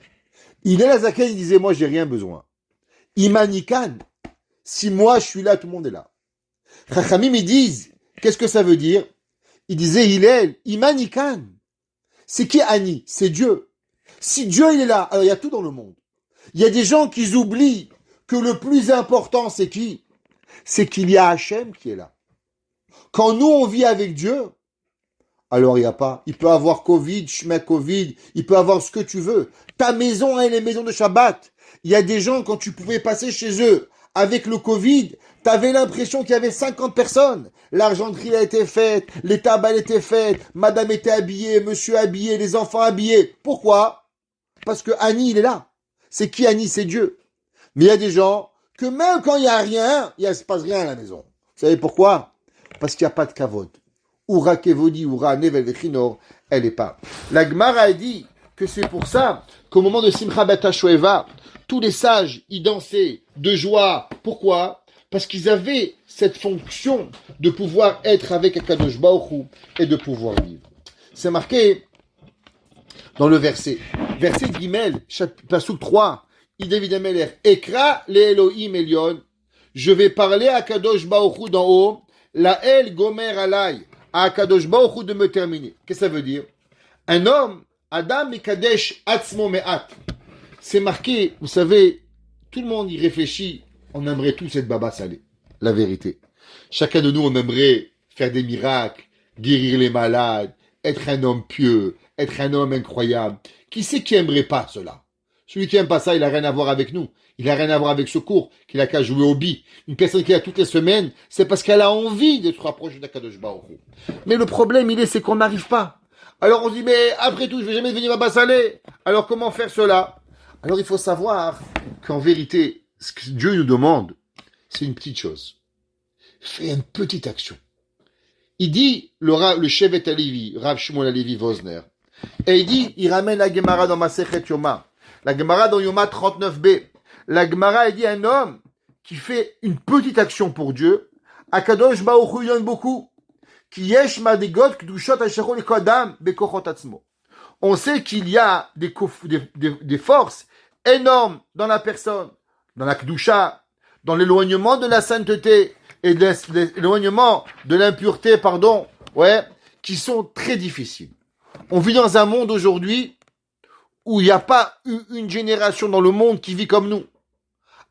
Hillel Azaken, il disait, moi j'ai rien besoin. Imani kan, si moi je suis là, tout le monde est là. Chachamim, ils disent, qu'est-ce que ça veut dire? Il disait, Hillel, Imani kan. C'est qui Ani? C'est Dieu. Si Dieu il est là, alors il y a tout dans le monde. Il y a des gens qui oublient que le plus important c'est qui? C'est qu'il y a Hachem qui est là. Quand nous on vit avec Dieu, alors il n'y a pas. Il peut avoir Covid, Shmek Covid, il peut avoir ce que tu veux. Ta maison, elle est maison de Shabbat. Il y a des gens, quand tu pouvais passer chez eux avec le Covid, tu avais l'impression qu'il y avait 50 personnes. L'argenterie a été faite, les tables étaient faites, madame était habillée, monsieur habillé, les enfants habillés. Pourquoi? Parce que Annie, il est là. C'est qui Annie? C'est Dieu. Mais il y a des gens que même quand il n'y a rien, il ne se passe rien à la maison. Vous savez pourquoi? Parce qu'il n'y a pas de kavod. Oura kevodi, oura nevel vechinor, elle n'est pas. La Gemara a dit que c'est pour ça qu'au moment de Simcha Bet HaShoeva, tous les sages, ils dansaient de joie. Pourquoi? Parce qu'ils avaient cette fonction de pouvoir être avec Akadosh Baruch Hu et de pouvoir vivre. C'est marqué dans le verset. Verset Gimel, Pasuk 3. David Ameler, Ekra le Elohim Elion. Je vais parler à Akadosh Baruch Hu d'en haut. La El Gomer Alay. À Akadosh Baruch Hu de me terminer. Qu'est-ce que ça veut dire? Un homme, Adam Mekadesh Atzmo Me'at. C'est marqué, vous savez, tout le monde y réfléchit, on aimerait tous être Baba Salé. La vérité. Chacun de nous, on aimerait faire des miracles, guérir les malades, être un homme pieux, être un homme incroyable. Qui c'est qui aimerait pas cela? Celui qui aime pas ça, il a rien à voir avec nous. Il a rien à voir avec ce cours, qu'il a qu'à jouer au bi. Une personne qui a toutes les semaines, c'est parce qu'elle a envie de se rapprocher d'Akadosh Baruch Hu. Mais le problème, c'est qu'on n'arrive pas. Alors on se dit, mais après tout, je vais jamais devenir Baba Salé. Alors comment faire cela? Alors il faut savoir qu'en vérité, ce que Dieu nous demande, c'est une petite chose. Fais une petite action. Il dit, le Shevet Alevi, Rav Shmuel Alevi Vosner, et il dit, il ramène la Gemara dans Masechet Yoma. La Gemara dans Yoma 39b. La Gemara, il dit, un homme qui fait une petite action pour Dieu, Akadosh Baruch Hu donne beaucoup. Ki yesh madigot kdushot asherot lekodam bekochot atzmo. On sait qu'il y a des forces énormes dans la personne, dans la Kedusha, dans l'éloignement de la sainteté et de l'éloignement de l'impureté, qui sont très difficiles. On vit dans un monde aujourd'hui où il n'y a pas eu une génération dans le monde qui vit comme nous,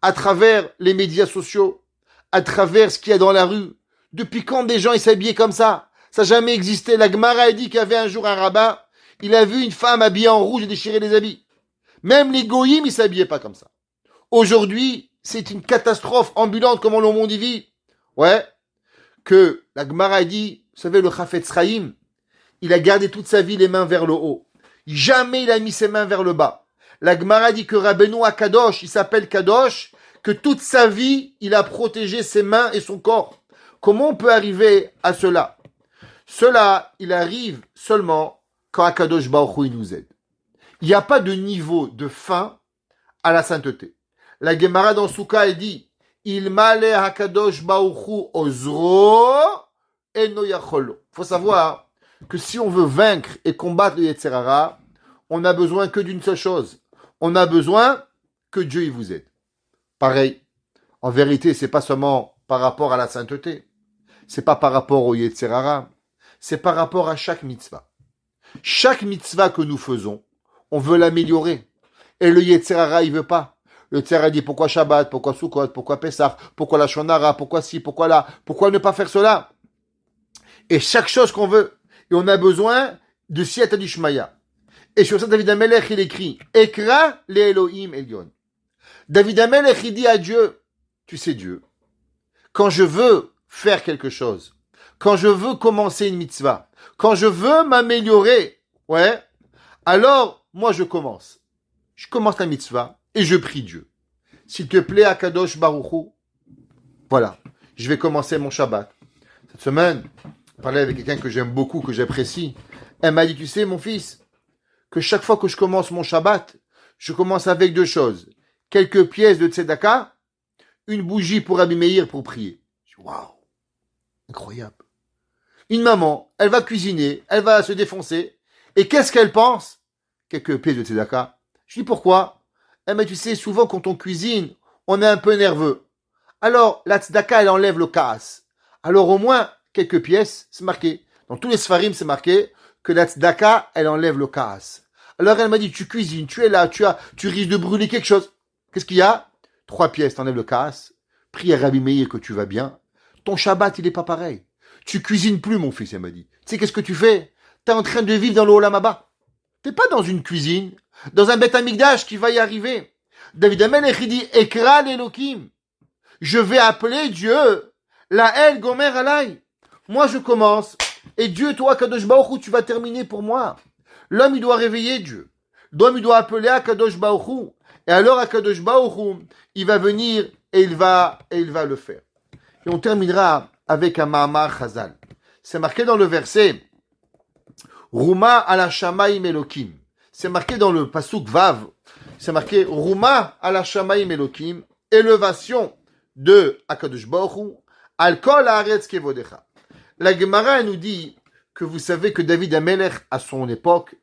à travers les médias sociaux, à travers ce qu'il y a dans la rue. Depuis quand des gens s'habillaient comme ça? Ça n'a jamais existé. La Gemara a dit qu'il y avait un jour un rabbin, il a vu une femme habillée en rouge et déchirer les habits. Même les goyim, ils s'habillaient pas comme ça. Aujourd'hui, c'est une catastrophe ambulante comment le monde y vit. Que la Gemara a dit, vous savez, le Chafetz Chaim, il a gardé toute sa vie les mains vers le haut. Jamais il a mis ses mains vers le bas. La Gemara dit que Rabbeinu Akadosh, il s'appelle Kadosh, que toute sa vie, il a protégé ses mains et son corps. Comment on peut arriver à cela? Cela, il arrive seulement quand Akadosh Baruch Hu nous aide. Il n'y a pas de niveau de fin à la sainteté. La Gemara dans Souka, elle dit, il male Akadosh Baruch Hu ozro eno yacholo. Faut savoir que si on veut vaincre et combattre le Yetzer Hara, on n'a besoin que d'une seule chose. On a besoin que Dieu il vous aide. Pareil. En vérité, c'est pas seulement par rapport à la sainteté. C'est pas par rapport au Yetzer Hara. c'est par rapport à chaque mitzvah. Chaque mitzvah que nous faisons, on veut l'améliorer. Et le Yetzer Hara, il veut pas. Le Yetzer Hara dit pourquoi Shabbat, pourquoi Sukkot, pourquoi Pessah, pourquoi la Shonara, pourquoi ci, pourquoi là, pourquoi ne pas faire cela. Et chaque chose qu'on veut. Et on a besoin de Siyata Dishmaya. Et sur ça, David Amelech, il écrit Ekra le Elohim Elyon. David Amelech, il dit à Dieu, tu sais Dieu, quand je veux faire quelque chose, quand je veux commencer une mitzvah, quand je veux m'améliorer, ouais, alors moi je commence. Je commence la mitzvah et je prie Dieu. S'il te plaît, Akadosh Baruch Hu, voilà, je vais commencer mon Shabbat. Cette semaine, je parlais avec quelqu'un que j'aime beaucoup, que j'apprécie. Elle m'a dit, tu sais mon fils, que chaque fois que je commence mon Shabbat, je commence avec deux choses. Quelques pièces de tzedaka, une bougie pour Rabbi Meir pour prier. Je dis, waouh, incroyable. Une maman, elle va cuisiner, elle va se défoncer, et qu'est-ce qu'elle pense? Quelques pièces de tzedaka. Je dis, pourquoi? Eh ben, tu sais, souvent quand on cuisine, on est un peu nerveux. Alors, la tzedaka, elle enlève le kaas. Alors, au moins, quelques pièces, c'est marqué. Dans tous les sfarim, c'est marqué que la tzedaka, elle enlève le kaas. Alors, elle m'a dit, tu cuisines, tu es là, tu risques de brûler quelque chose. Qu'est-ce qu'il y a? 3 pièces, t'enlèves le kaas. Prie à Rabbi Meir que tu vas bien. Ton Shabbat, il est pas pareil. Tu cuisines plus, mon fils, elle m'a dit. Tu sais, qu'est-ce que tu fais? T'es en train de vivre dans le Olam Haba. T'es pas dans une cuisine, dans un Beth Amikdash qui va y arriver. David Amelech, il dit, Ekra l'Elokim. Je vais appeler Dieu, la El Gomer Alay. Moi, je commence. Et Dieu, toi, Kadosh Baruch Hu, tu vas terminer pour moi. L'homme, il doit réveiller Dieu. L'homme, il doit appeler Akadosh Baruch Hu. Et alors, Akadosh Baruch Hu, il va venir et il va le faire. Et on terminera avec un Ma'amar Chazal. C'est marqué dans le verset Rouma ala Shamaim Elokim. C'est marqué dans le Pasuk Vav. C'est marqué Rouma ala Shamaim Elokim. Élevation de Akadosh Baruch Hu. Al kol haaretz kevodecha. La Gemara nous dit que vous savez que David Amelech, à son époque,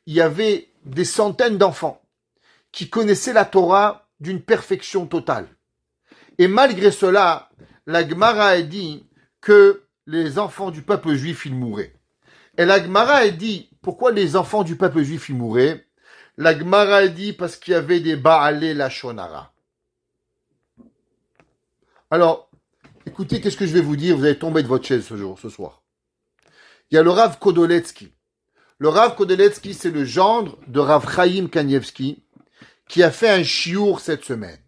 il y avait des centaines d'enfants qui connaissaient la Torah d'une perfection totale. Et malgré cela, la Gemara a dit que les enfants du peuple juif, ils mouraient. Et la Gemara a dit, pourquoi les enfants du peuple juif, ils mouraient? La Gemara a dit, parce qu'il y avait des Baalé Lashon Hara. Alors, écoutez, qu'est-ce que je vais vous dire? Vous allez tomber de votre chaise ce soir. Il y a le Rav Kodoletsky. Le Rav Kodoletsky, c'est le gendre de Rav Chaim Kanievski, qui a fait un chiour cette semaine.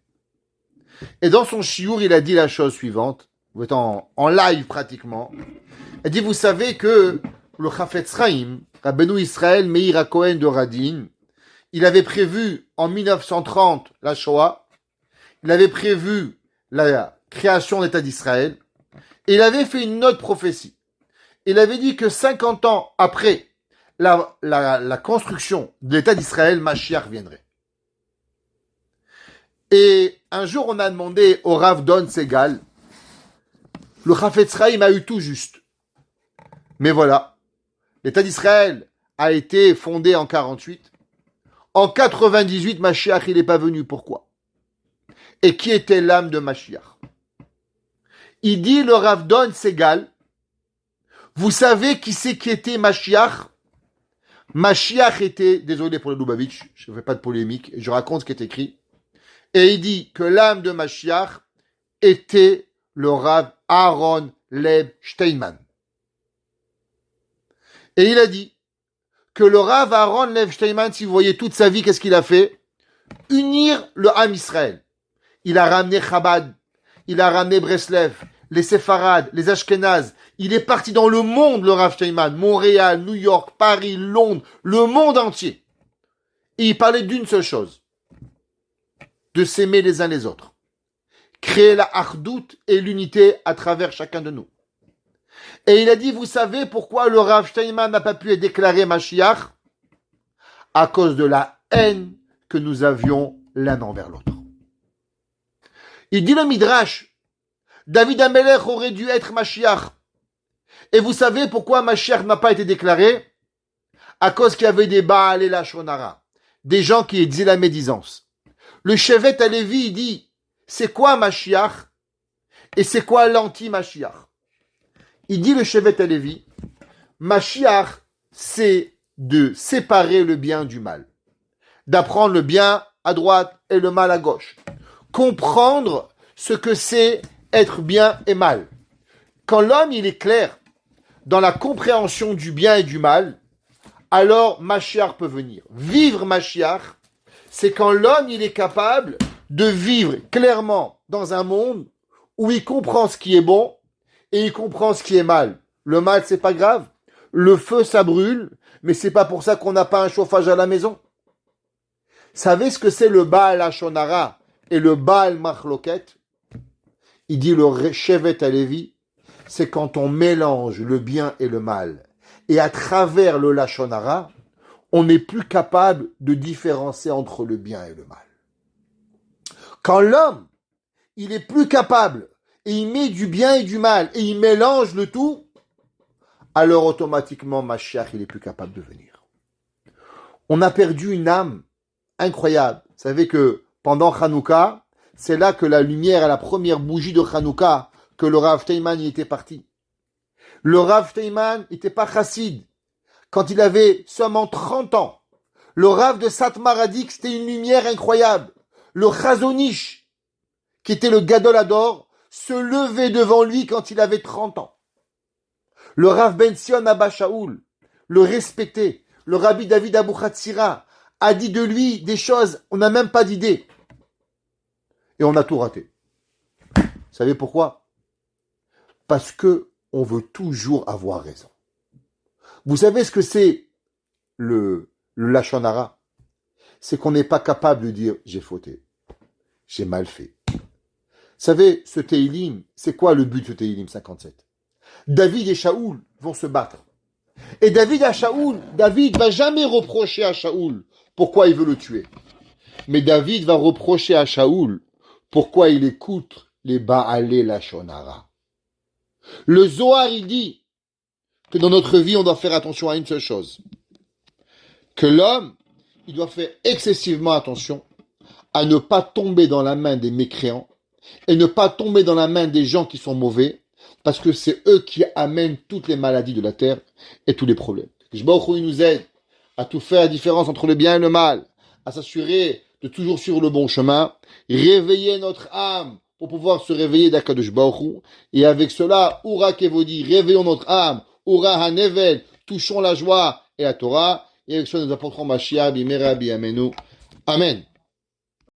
Et dans son chiour, il a dit la chose suivante. Vous êtes en live pratiquement. Il dit, vous savez que le Chafetz Chaim, Rabbeinu Israël Meir HaKohen de Radin, il avait prévu en 1930 la Shoah, il avait prévu la création de l'État d'Israël, et il avait fait une autre prophétie. Il avait dit que 50 ans après la construction de l'État d'Israël, Mashiach viendrait. Et un jour, on a demandé au Rav Don Segal, le Chafetz Chaim a eu tout juste. Mais voilà, l'État d'Israël a été fondé en 48. En 98, Mashiach, il n'est pas venu. Pourquoi? Et qui était l'âme de Mashiach? Il dit, le Rav Don Segal, vous savez qui c'est qui était Mashiach? Mashiach était, désolé pour le Lubavitch, je ne fais pas de polémique, je raconte ce qui est écrit. Et il dit que l'âme de Mashiach était le Rav Aaron Leib Steinman. Et il a dit que le Rav Aaron Leib Steinman, si vous voyez toute sa vie, qu'est-ce qu'il a fait? Unir le Ham Israël. Il a ramené Chabad, il a ramené Breslev, les Séfarades, les Ashkénazes. Il est parti dans le monde, le Rav Steinman. Montréal, New York, Paris, Londres, le monde entier. Et il parlait d'une seule chose. De s'aimer les uns les autres. Créer la hardout et l'unité à travers chacun de nous. Et il a dit, vous savez pourquoi le Rav Steinman n'a pas pu être déclaré Mashiach? À cause de la haine que nous avions l'un envers l'autre. Il dit le Midrash, David Amelech aurait dû être Mashiach. Et vous savez pourquoi Mashiach n'a pas été déclaré? À cause qu'il y avait des Baal et Lashon Hara, des gens qui disaient la médisance. Le Shevet Halevi, il dit, c'est quoi Mashiach et c'est quoi l'anti-Mashiach? Il dit le Shevet Halevi, Mashiach, c'est de séparer le bien du mal. D'apprendre le bien à droite et le mal à gauche. Comprendre ce que c'est être bien et mal. Quand l'homme, il est clair dans la compréhension du bien et du mal, alors Mashiach peut venir. Vivre Mashiach, c'est quand l'homme, il est capable de vivre clairement dans un monde où il comprend ce qui est bon et il comprend ce qui est mal. Le mal, c'est pas grave. Le feu, ça brûle, mais c'est pas pour ça qu'on n'a pas un chauffage à la maison. Savez ce que c'est le Baal Hashonara et le Baal Machloket? Il dit le Shevet Alevi, c'est quand on mélange le bien et le mal. Et à travers le Lashonara, on n'est plus capable de différencier entre le bien et le mal. Quand l'homme, il est plus capable, et il met du bien et du mal, et il mélange le tout, alors automatiquement, Mashiach, il est plus capable de venir. On a perdu une âme incroyable. Vous savez que pendant Hanouka, c'est là que la lumière à la première bougie de Hanouka, que le Rav Teiman y était parti. Le Rav Teiman n'était pas chassid. Quand il avait seulement 30 ans, le Rav de Satmar a dit que c'était une lumière incroyable. Le Chazonish, qui était le Gadol Hador, se levait devant lui quand il avait 30 ans. Le Rav Ben Sion Abba Shaul le respectait. Le Rabbi David Abou Chatzira a dit de lui des choses, on n'a même pas d'idée. Et on a tout raté. Vous savez pourquoi? Parce que on veut toujours avoir raison. Vous savez ce que c'est le Lashon Hara? C'est qu'on n'est pas capable de dire j'ai fauté, j'ai mal fait. Vous savez, ce Teilim, c'est quoi le but de ce Teilim 57? David et Shaoul vont se battre. Et David va jamais reprocher à Shaoul pourquoi il veut le tuer. Mais David va reprocher à Shaoul pourquoi il écoute les Baalé Lashon Hara. Le Zohar, il dit que dans notre vie, on doit faire attention à une seule chose. Que l'homme, il doit faire excessivement attention à ne pas tomber dans la main des mécréants et ne pas tomber dans la main des gens qui sont mauvais, parce que c'est eux qui amènent toutes les maladies de la terre et tous les problèmes. Que Baruch Hu nous aide à tout faire la différence entre le bien et le mal, à s'assurer de toujours suivre le bon chemin, réveiller notre âme pour pouvoir se réveiller d'Akadosh Baruch Hu, et avec cela, Ura Kevodi, réveillons notre âme, Ura Hanevel, touchons la joie et la Torah, et avec cela nous apporterons Mashiach, Bimera, Biamenu. Amen.